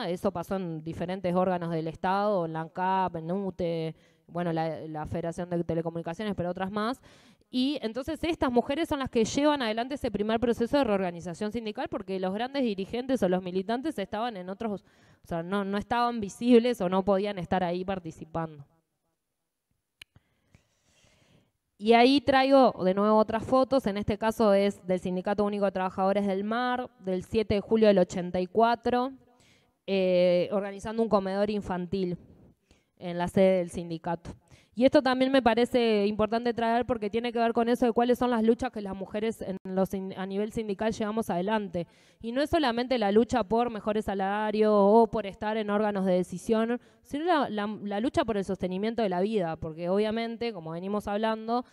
Speaker 2: Eso pasó en diferentes órganos del Estado, en la ANCAP, en UTE, bueno, la Federación de Telecomunicaciones, pero otras más. Y entonces estas mujeres son las que llevan adelante ese primer proceso de reorganización sindical porque los grandes dirigentes o los militantes estaban en otros, o sea, no estaban visibles o no podían estar ahí participando. Y ahí traigo de nuevo otras fotos, en este caso es del Sindicato Único de Trabajadores del Mar, del 7 de julio del 84, organizando un comedor infantil en la sede del sindicato. Y esto también me parece importante traer porque tiene que ver con eso de cuáles son las luchas que las mujeres a nivel sindical llevamos adelante. Y no es solamente la lucha por mejores salarios o por estar en órganos de decisión, sino la lucha por el sostenimiento de la vida, porque obviamente, como venimos hablando,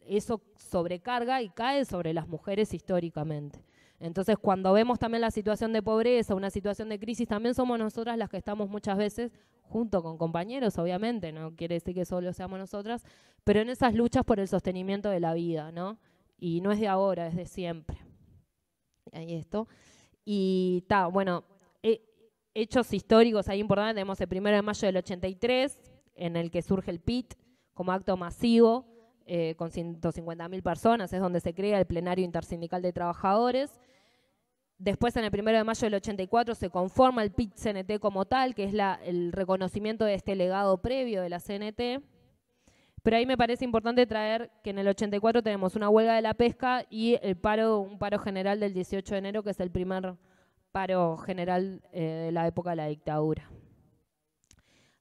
Speaker 2: eso sobrecarga y cae sobre las mujeres históricamente. Entonces, cuando vemos también la situación de pobreza, una situación de crisis, también somos nosotras las que estamos muchas veces, junto con compañeros, obviamente, no quiere decir que solo seamos nosotras, pero en esas luchas por el sostenimiento de la vida, ¿no? Y no es de ahora, es de siempre. Ahí esto. Y bueno, hechos históricos ahí importantes, tenemos el 1 de mayo del 83, en el que surge el PIT como acto masivo, con 150.000 personas, es donde se crea el plenario intersindical de trabajadores. Después, en el 1 de mayo del 84, se conforma el PIT-CNT como tal, que es el reconocimiento de este legado previo de la CNT. Pero ahí me parece importante traer que en el 84 tenemos una huelga de la pesca y un paro general del 18 de enero, que es el primer paro general de la época de la dictadura.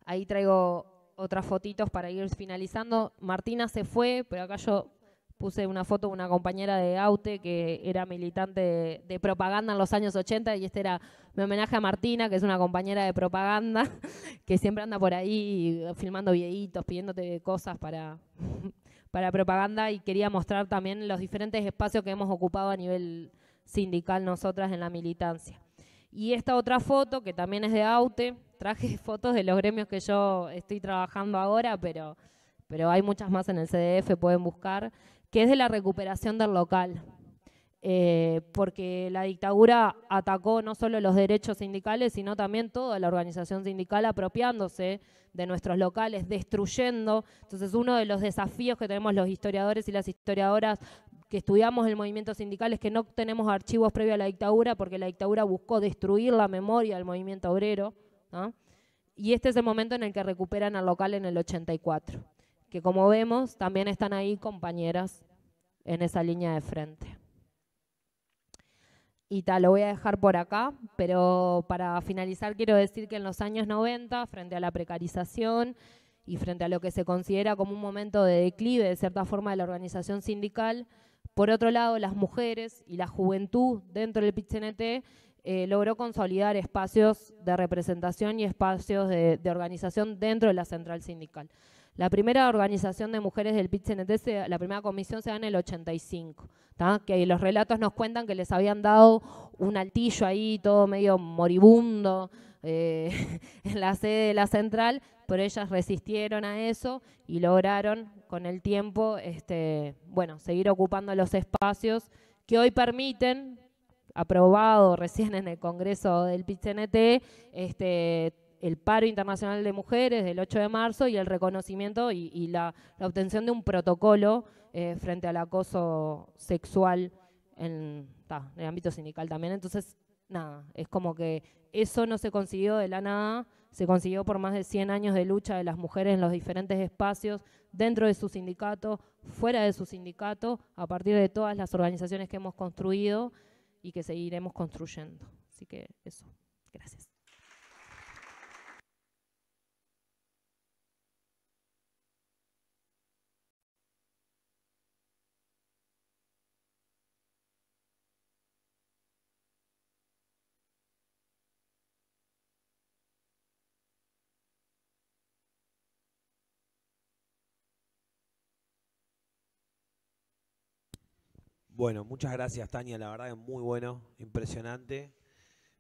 Speaker 2: Ahí traigo otras fotitos para ir finalizando. Martina se fue, pero acá yo puse una foto de una compañera de AUTE que era militante de propaganda en los años 80 y este era mi homenaje a Martina, que es una compañera de propaganda que siempre anda por ahí filmando videitos, pidiéndote cosas para propaganda, y quería mostrar también los diferentes espacios que hemos ocupado a nivel sindical nosotras en la militancia. Y esta otra foto, que también es de AUTE, traje fotos de los gremios que yo estoy trabajando ahora, pero hay muchas más en el CDF, pueden buscar, que es de la recuperación del local. Porque la dictadura atacó no solo los derechos sindicales, sino también toda la organización sindical, apropiándose de nuestros locales, destruyendo. Entonces, uno de los desafíos que tenemos los historiadores y las historiadoras que estudiamos el movimiento sindical es que no tenemos archivos previos a la dictadura, porque la dictadura buscó destruir la memoria del movimiento obrero, ¿no? Y este es el momento en el que recuperan el local en el 84, que como vemos también están ahí compañeras en esa línea de frente. Y tal, lo voy a dejar por acá, pero para finalizar quiero decir que en los años 90, frente a la precarización y frente a lo que se considera como un momento de declive de cierta forma de la organización sindical, por otro lado, las mujeres y la juventud dentro del PIT-CNT logró consolidar espacios de representación y espacios de organización dentro de la central sindical. La primera organización de mujeres del PIT-CNT, la primera comisión se da en el 85, ¿tá? Que los relatos nos cuentan que les habían dado un altillo ahí, todo medio moribundo, en la sede de la central, pero ellas resistieron a eso y lograron con el tiempo bueno, seguir ocupando los espacios que hoy permiten, aprobado recién en el Congreso del PIT-CNT, el paro internacional de mujeres del 8 de marzo y el reconocimiento y la obtención de un protocolo frente al acoso sexual en el ámbito sindical también. Entonces, nada, es como que eso no se consiguió de la nada, se consiguió por más de 100 años de lucha de las mujeres en los diferentes espacios, dentro de su sindicato, fuera de su sindicato, a partir de todas las organizaciones que hemos construido y que seguiremos construyendo. Así que eso, gracias.
Speaker 1: Bueno, muchas gracias, Tania, la verdad es muy bueno, impresionante.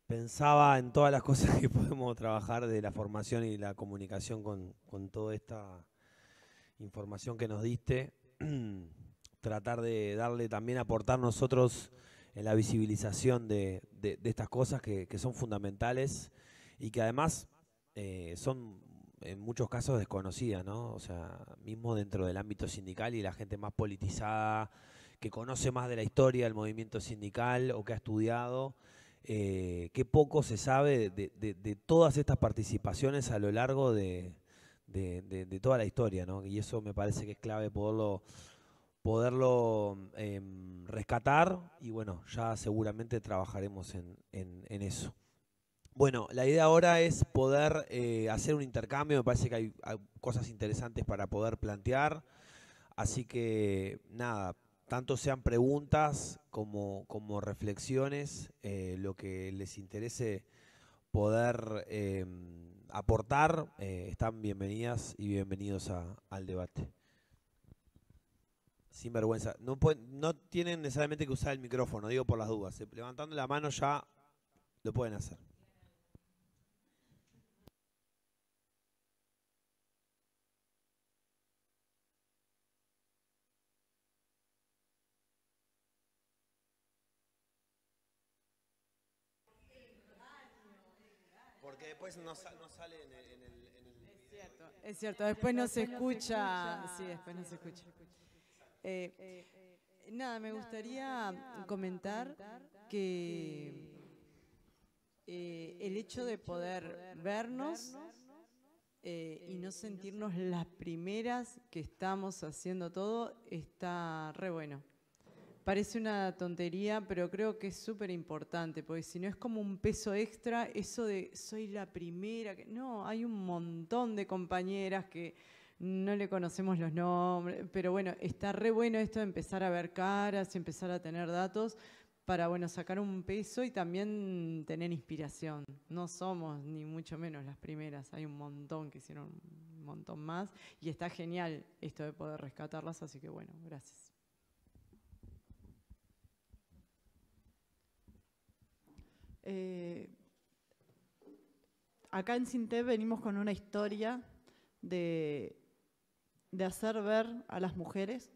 Speaker 1: Pensaba en todas las cosas que podemos trabajar de la formación y la comunicación con toda esta información que nos diste. Tratar de darle también, aportar nosotros en la visibilización de estas cosas que son fundamentales y que además son en muchos casos desconocidas, ¿no? O sea, mismo dentro del ámbito sindical y la gente más politizada, que conoce más de la historia del movimiento sindical o que ha estudiado, qué poco se sabe de todas estas participaciones a lo largo de toda la historia, ¿no? Y eso me parece que es clave poderlo rescatar y bueno, ya seguramente trabajaremos en eso. Bueno, la idea ahora es poder hacer un intercambio, me parece que hay cosas interesantes para poder plantear, así que nada, tanto sean preguntas como reflexiones, lo que les interese poder aportar, están bienvenidas y bienvenidos al debate. Sin vergüenza. No tienen necesariamente que usar el micrófono, digo por las dudas. Levantando la mano ya lo pueden hacer. Porque después no sale en el
Speaker 3: Es cierto, después no se escucha. Sí, después no se escucha. Nada, me gustaría comentar que el hecho de poder vernos y no sentirnos las primeras que estamos haciendo todo está re bueno. Parece una tontería, pero creo que es súper importante, porque si no es como un peso extra, eso de soy la primera. No, hay un montón de compañeras que no le conocemos los nombres, pero bueno, está re bueno esto de empezar a ver caras, empezar a tener datos para, bueno, sacar un peso y también tener inspiración. No somos ni mucho menos las primeras, hay un montón que hicieron un montón más y está genial esto de poder rescatarlas, así que bueno, gracias.
Speaker 4: Acá en Sintep venimos con una historia de hacer ver a las mujeres.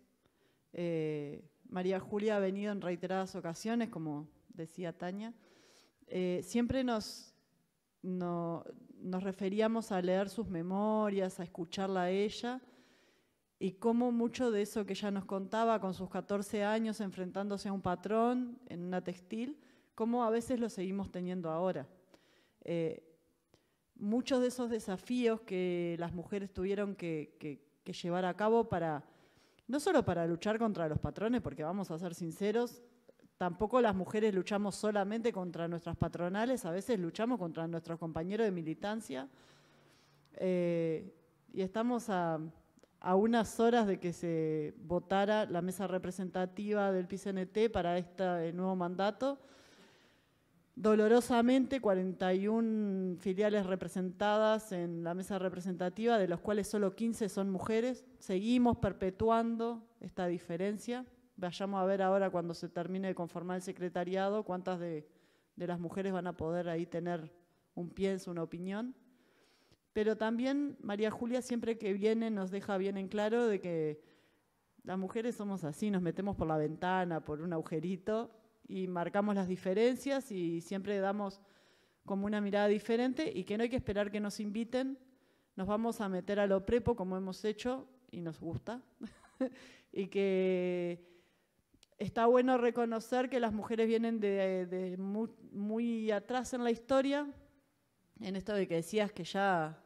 Speaker 4: María Julia ha venido en reiteradas ocasiones, como decía Tania. Siempre nos referíamos a leer sus memorias, a escucharla a ella, y cómo mucho de eso que ella nos contaba con sus 14 años enfrentándose a un patrón en una textil, cómo a veces lo seguimos teniendo ahora. Muchos de esos desafíos que las mujeres tuvieron que llevar a cabo no solo para luchar contra los patrones, porque vamos a ser sinceros, tampoco las mujeres luchamos solamente contra nuestras patronales, a veces luchamos contra nuestros compañeros de militancia, y estamos a unas horas de que se votara la mesa representativa del PCNT para este nuevo mandato. Dolorosamente, 41 filiales representadas en la mesa representativa, de los cuales solo 15 son mujeres. Seguimos perpetuando esta diferencia. Vayamos a ver ahora, cuando se termine de conformar el secretariado, cuántas de las mujeres van a poder ahí tener un pienso, una opinión. Pero también María Julia, siempre que viene, nos deja bien en claro de que las mujeres somos así, nos metemos por la ventana, por un agujerito, y marcamos las diferencias y siempre damos como una mirada diferente, y que no hay que esperar que nos inviten, nos vamos a meter a lo prepo como hemos hecho y nos gusta. Y que está bueno reconocer que las mujeres vienen de muy atrás en la historia, en esto de que decías que ya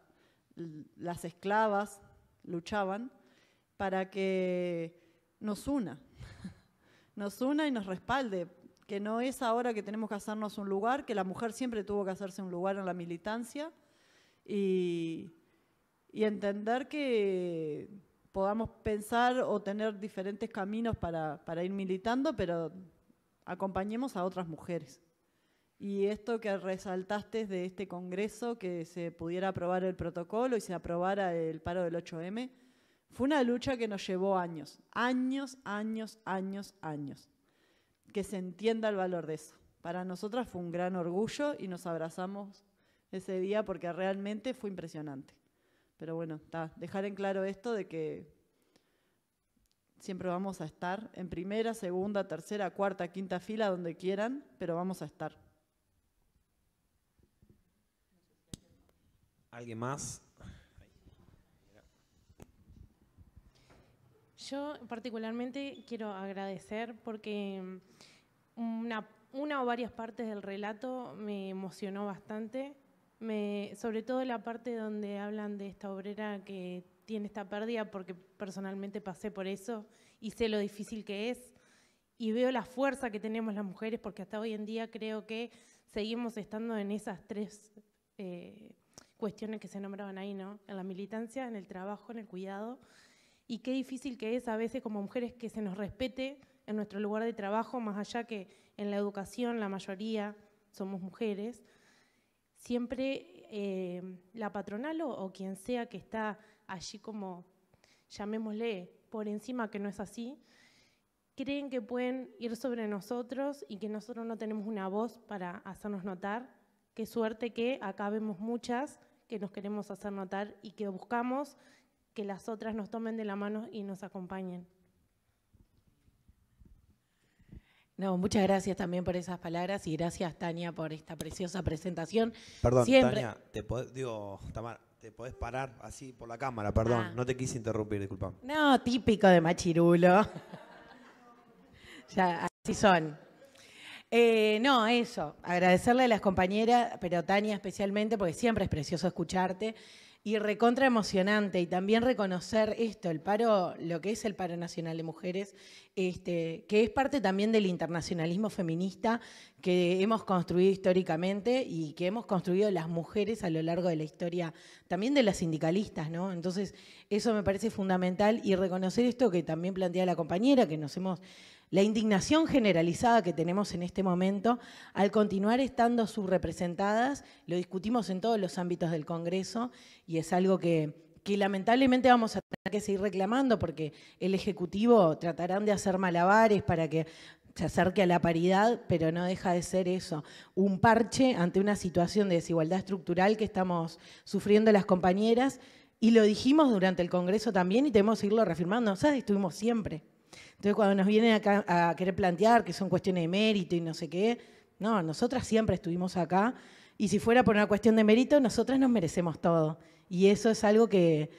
Speaker 4: las esclavas luchaban, para que nos una y nos respalde, que no es ahora que tenemos que hacernos un lugar, que la mujer siempre tuvo que hacerse un lugar en la militancia, y entender que podamos pensar o tener diferentes caminos para ir militando, pero acompañemos a otras mujeres. Y esto que resaltaste de este congreso, que se pudiera aprobar el protocolo y se aprobara el paro del 8M, fue una lucha que nos llevó años. Que se entienda el valor de eso. Para nosotras fue un gran orgullo y nos abrazamos ese día porque realmente fue impresionante. Pero bueno, dejar en claro esto de que siempre vamos a estar en primera, segunda, tercera, cuarta, quinta fila, donde quieran, pero vamos a estar.
Speaker 1: ¿Alguien más?
Speaker 5: Yo particularmente quiero agradecer porque una o varias partes del relato me emocionó bastante, sobre todo la parte donde hablan de esta obrera que tiene esta pérdida, porque personalmente pasé por eso y sé lo difícil que es, y veo la fuerza que tenemos las mujeres, porque hasta hoy en día creo que seguimos estando en esas tres cuestiones que se nombraban ahí, ¿no? En la militancia, en el trabajo, en el cuidado. Y qué difícil que es a veces como mujeres que se nos respete en nuestro lugar de trabajo, más allá que en la educación la mayoría somos mujeres. Siempre la patronal o quien sea que está allí como, llamémosle, por encima, que no es así, creen que pueden ir sobre nosotros y que nosotros no tenemos una voz para hacernos notar. Qué suerte que acá vemos muchas que nos queremos hacer notar y que buscamos que las otras nos tomen de la mano y nos acompañen.
Speaker 6: No, muchas gracias también por esas palabras y gracias, Tania, por esta preciosa presentación.
Speaker 1: Perdón,
Speaker 6: Siempre...
Speaker 1: Tania, Tamara, te podés parar así por la cámara, perdón, no te quise interrumpir, disculpame.
Speaker 6: No, típico de machirulo. Ya, así son. No, eso, agradecerle a las compañeras, pero Tania especialmente, porque siempre es precioso escucharte, y recontra emocionante, y también reconocer esto, el paro, lo que es el paro nacional de mujeres, que es parte también del internacionalismo feminista que hemos construido históricamente y que hemos construido las mujeres a lo largo de la historia, también de las sindicalistas, ¿no? Entonces, eso me parece fundamental, y reconocer esto que también plantea la compañera, que nos hemos... La indignación generalizada que tenemos en este momento, al continuar estando subrepresentadas, lo discutimos en todos los ámbitos del Congreso y es algo que lamentablemente vamos a tener que seguir reclamando porque el Ejecutivo tratarán de hacer malabares para que se acerque a la paridad, pero no deja de ser eso, un parche ante una situación de desigualdad estructural que estamos sufriendo las compañeras, y lo dijimos durante el Congreso también y tenemos que seguirlo reafirmando. Nosotros estuvimos siempre. Entonces, cuando nos vienen acá a querer plantear que son cuestiones de mérito y no sé qué, no, nosotras siempre estuvimos acá, y si fuera por una cuestión de mérito, nosotras nos merecemos todo. Y eso es algo que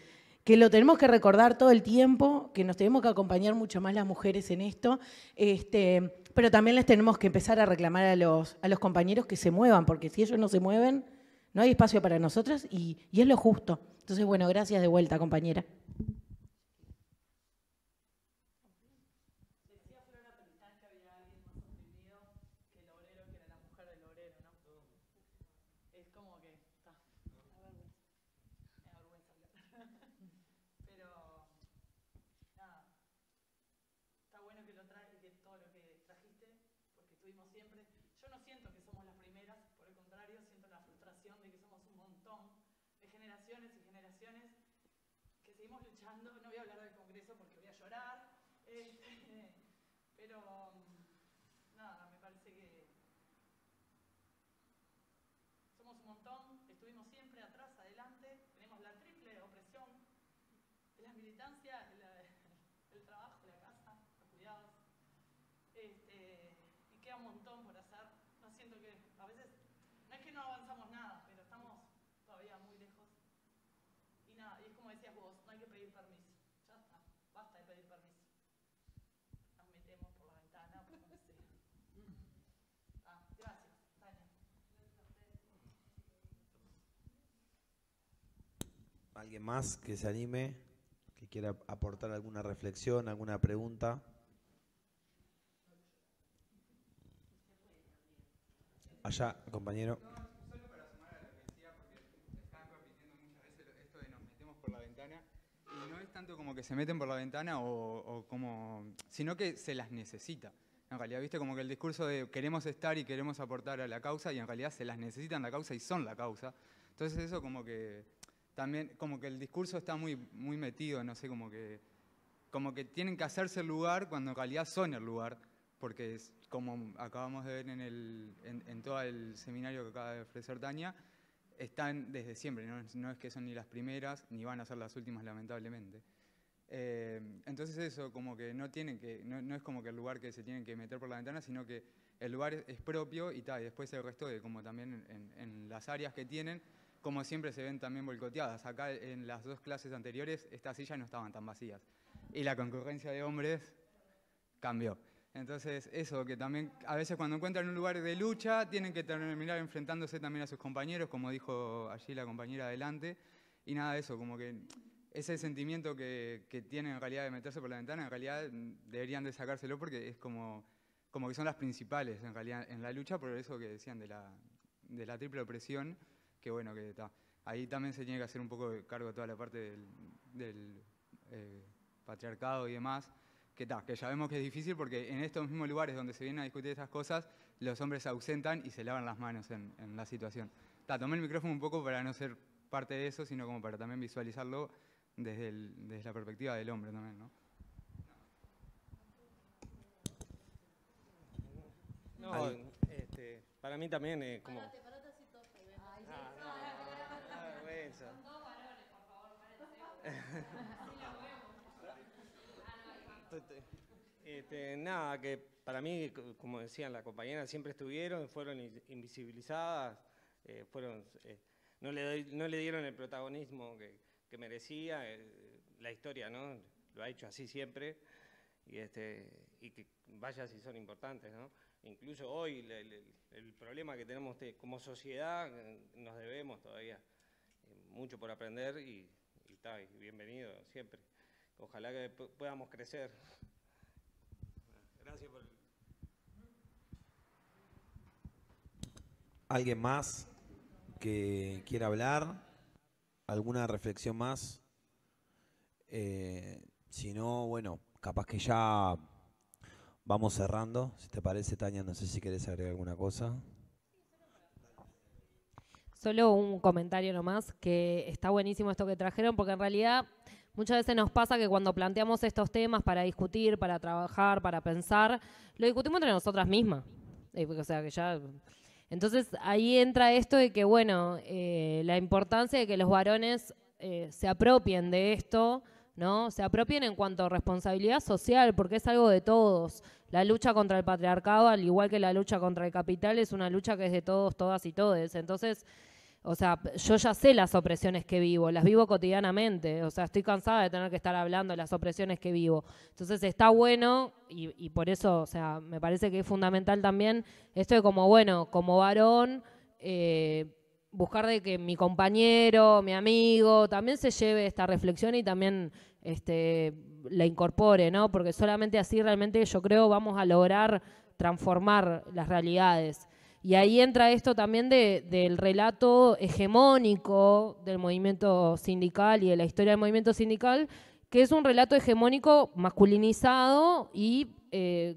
Speaker 6: lo tenemos que recordar todo el tiempo, que nos tenemos que acompañar mucho más las mujeres en esto, pero también les tenemos que empezar a reclamar a los compañeros que se muevan, porque si ellos no se mueven, no hay espacio para nosotras y es lo justo. Entonces, bueno, gracias de vuelta, compañera.
Speaker 4: No voy a hablar del Congreso porque voy a llorar, pero nada, me parece que somos un montón, estuvimos siempre atrás, adelante, tenemos la triple opresión de la militancia, el trabajo, la casa, los cuidados, y queda un montón por hacer. No siento que, a veces, no es que no avanzamos nada, pero estamos todavía muy lejos. Y nada, y es como decías vos, no hay que pedir permiso. Ya está, basta de pedir permiso. Nos metemos por la ventana, por donde sea. Gracias, Tania.
Speaker 1: ¿Alguien más que se anime, que quiera aportar alguna reflexión, alguna pregunta? Allá, compañero.
Speaker 7: Solo para sumar a lo que decía, porque están repitiendo muchas veces esto de nos metemos por la ventana, y no es tanto como que se meten por la ventana o como, sino que se las necesita. En realidad, viste, como que el discurso de queremos estar y queremos aportar a la causa, y en realidad se las necesitan la causa y son la causa. Entonces eso como que también, como que el discurso está muy, muy metido, no sé, como que tienen que hacerse el lugar cuando en realidad son el lugar, porque es, como acabamos de ver en todo el seminario que acaba de ofrecer Tania, están desde siempre, no es que son ni las primeras, ni van a ser las últimas, lamentablemente. Entonces eso, como que no es como que el lugar que se tienen que meter por la ventana, sino que el lugar es propio y tal, y después el resto de como también en las áreas que tienen, como siempre se ven también boicoteadas. Acá en las dos clases anteriores estas sillas no estaban tan vacías y la concurrencia de hombres cambió. Entonces eso, que también a veces cuando encuentran un lugar de lucha tienen que terminar enfrentándose también a sus compañeros, como dijo allí la compañera adelante, y nada de eso, como que ese sentimiento que tienen en realidad de meterse por la ventana, en realidad deberían de sacárselo porque es como que son las principales en realidad en la lucha, por eso que decían de la triple opresión, que bueno, que está. Ahí también se tiene que hacer un poco de cargo de toda la parte del patriarcado y demás, que ya vemos que es difícil porque en estos mismos lugares donde se vienen a discutir estas cosas, los hombres se ausentan y se lavan las manos en la situación. Tomé el micrófono un poco para no ser parte de eso, sino como para también visualizarlo desde la perspectiva del hombre también, ¿no?
Speaker 8: No, para mí también como...
Speaker 2: Parate así todos te ven.
Speaker 8: Vergüenza.
Speaker 2: Son dos varones, por favor, parece.
Speaker 8: Nada, que para mí, como decían las compañeras, siempre estuvieron, fueron invisibilizadas, no le dieron el protagonismo que merecía. La historia, ¿no?, lo ha hecho así siempre. y que vaya si son importantes, ¿no? Incluso hoy el problema que tenemos como sociedad, nos debemos todavía mucho por aprender y bienvenido siempre. Ojalá que podamos crecer. Gracias por...
Speaker 1: ¿Alguien más que quiera hablar? ¿Alguna reflexión más? Si no, bueno, capaz que ya vamos cerrando. Si te parece, Tania, no sé si querés agregar alguna cosa.
Speaker 2: Solo un comentario nomás, que está buenísimo esto que trajeron, porque en realidad muchas veces nos pasa que cuando planteamos estos temas para discutir, para trabajar, para pensar, lo discutimos entre nosotras mismas. O sea, que ya... Entonces ahí entra esto de que, bueno, la importancia de que los varones se apropien de esto, ¿no? Se apropien en cuanto a responsabilidad social, porque es algo de todos. La lucha contra el patriarcado, al igual que la lucha contra el capital, es una lucha que es de todos, todas y todes. Entonces, o sea, yo ya sé las opresiones que vivo, las vivo cotidianamente. O sea, estoy cansada de tener que estar hablando de las opresiones que vivo. Entonces está bueno, y por eso, o sea, me parece que es fundamental también esto de como, bueno, como varón, buscar de que mi compañero, mi amigo, también se lleve esta reflexión y también la incorpore, ¿no? Porque solamente así realmente yo creo vamos a lograr transformar las realidades. Y ahí entra esto también del relato hegemónico del movimiento sindical y de la historia del movimiento sindical, que es un relato hegemónico masculinizado y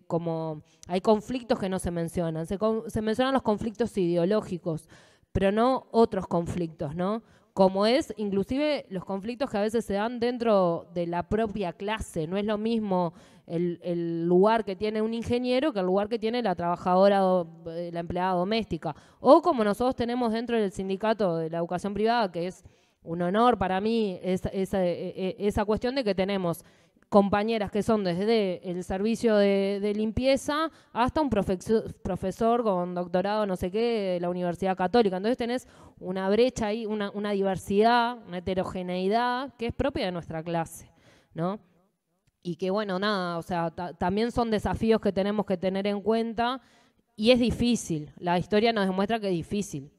Speaker 2: como hay conflictos que no se mencionan. Se mencionan los conflictos ideológicos, pero no otros conflictos, ¿no? Como es inclusive los conflictos que a veces se dan dentro de la propia clase. No es lo mismo el lugar que tiene un ingeniero que el lugar que tiene la trabajadora, la empleada doméstica. O como nosotros tenemos dentro del sindicato de la educación privada, que es un honor para mí esa cuestión de que tenemos compañeras que son desde el servicio de limpieza hasta un profesor con doctorado no sé qué de la Universidad Católica. Entonces tenés una brecha ahí, una diversidad, una heterogeneidad que es propia de nuestra clase, ¿no? Y que bueno, nada, o sea, también son desafíos que tenemos que tener en cuenta y es difícil. La historia nos demuestra que es difícil.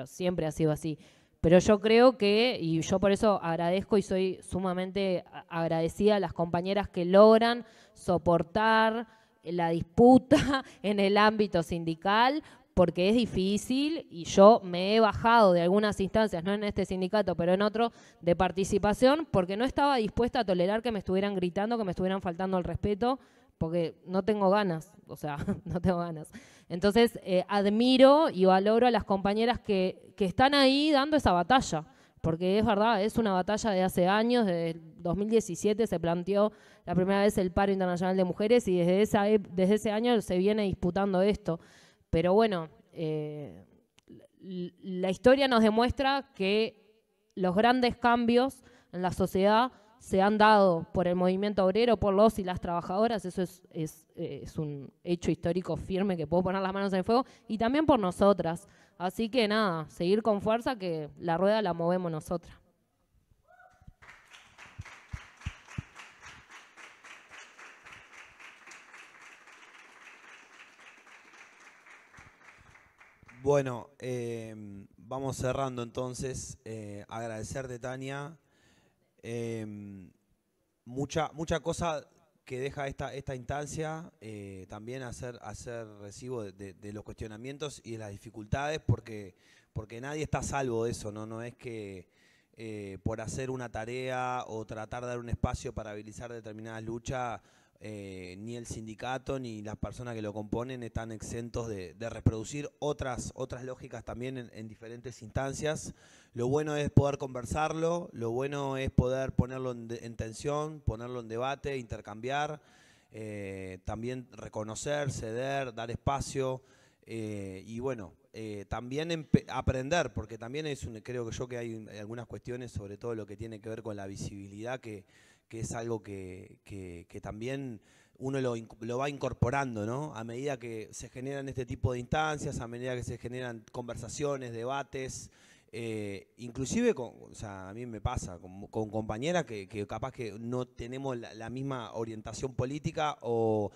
Speaker 2: Siempre ha sido así. Pero yo creo que, y yo por eso agradezco y soy sumamente agradecida a las compañeras que logran soportar la disputa en el ámbito sindical, porque es difícil y yo me he bajado de algunas instancias, no en este sindicato, pero en otro, de participación, porque no estaba dispuesta a tolerar que me estuvieran gritando, que me estuvieran faltando el respeto, porque no tengo ganas, o sea, no tengo ganas. Entonces, admiro y valoro a las compañeras que están ahí dando esa batalla, porque es verdad, es una batalla de hace años, desde el 2017 se planteó la primera vez el paro internacional de mujeres y desde ese año se viene disputando esto. Pero bueno, la historia nos demuestra que los grandes cambios en la sociedad se han dado por el movimiento obrero, por los y las trabajadoras, eso es un hecho histórico firme que puedo poner las manos en el fuego, y también por nosotras. Así que nada, seguir con fuerza que la rueda la movemos nosotras.
Speaker 1: Bueno, vamos cerrando entonces. Agradecerte, Tania. Mucha cosa que deja esta instancia, también hacer recibo de los cuestionamientos y de las dificultades, porque nadie está a salvo de eso, ¿no? No es que por hacer una tarea o tratar de dar un espacio para habilitar determinadas luchas, ni el sindicato ni las personas que lo componen están exentos de reproducir otras lógicas también en diferentes instancias. Lo bueno es poder conversarlo, lo bueno es poder ponerlo en tensión, ponerlo en debate, intercambiar, también reconocer, ceder, dar espacio, y bueno, también aprender, porque también creo que hay algunas cuestiones, sobre todo lo que tiene que ver con la visibilidad, que es algo que también uno lo va incorporando, ¿no? A medida que se generan este tipo de instancias, a medida que se generan conversaciones, debates, Inclusive, o sea, a mí me pasa con compañeras que capaz que no tenemos la misma orientación política o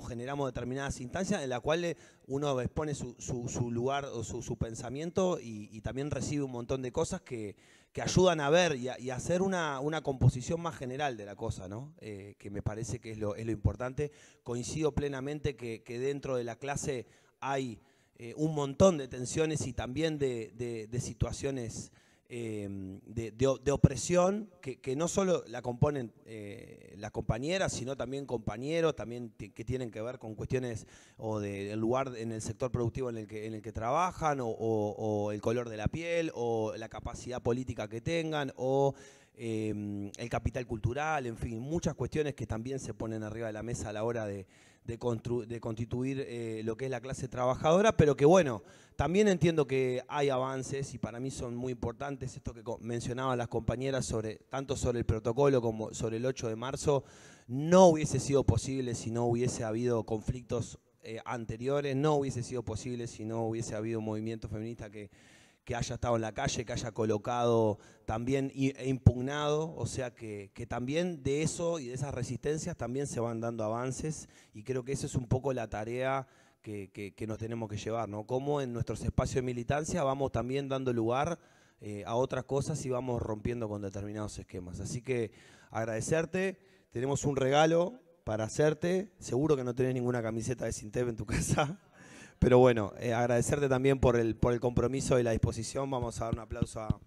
Speaker 1: generamos determinadas instancias en las cuales uno expone su lugar o su pensamiento y también recibe un montón de cosas que ayudan a ver y a hacer una composición más general de la cosa, ¿no? Que me parece que es lo importante. Coincido plenamente que dentro de la clase hay un montón de tensiones y también de situaciones de opresión que no solo la componen las compañeras, sino también compañeros, también que tienen que ver con cuestiones o del lugar en el sector productivo en el que trabajan, o el color de la piel, o la capacidad política que tengan, o el capital cultural, en fin, muchas cuestiones que también se ponen arriba de la mesa a la hora de constituir lo que es la clase trabajadora, pero que bueno, también entiendo que hay avances y para mí son muy importantes, esto que mencionaban las compañeras, tanto sobre el protocolo como sobre el 8 de marzo, no hubiese sido posible si no hubiese habido conflictos anteriores, no hubiese sido posible si no hubiese habido un movimiento feminista que haya estado en la calle, que haya colocado también e impugnado, o sea que también de eso y de esas resistencias también se van dando avances y creo que eso es un poco la tarea que nos tenemos que llevar, ¿no? Cómo en nuestros espacios de militancia vamos también dando lugar a otras cosas y vamos rompiendo con determinados esquemas. Así que agradecerte, tenemos un regalo para hacerte, seguro que no tenés ninguna camiseta de Sintep en tu casa. Pero bueno, agradecerte también por el compromiso y la disposición. Vamos a dar un aplauso a...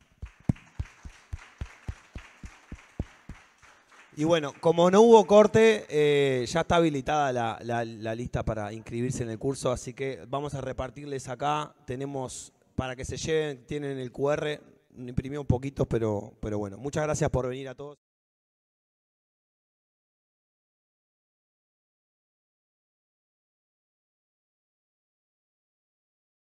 Speaker 1: Y bueno, como no hubo corte, ya está habilitada la lista para inscribirse en el curso, así que vamos a repartirles acá. Tenemos, para que se lleven, tienen el QR, imprimí un poquito, pero bueno. Muchas gracias por venir a todos.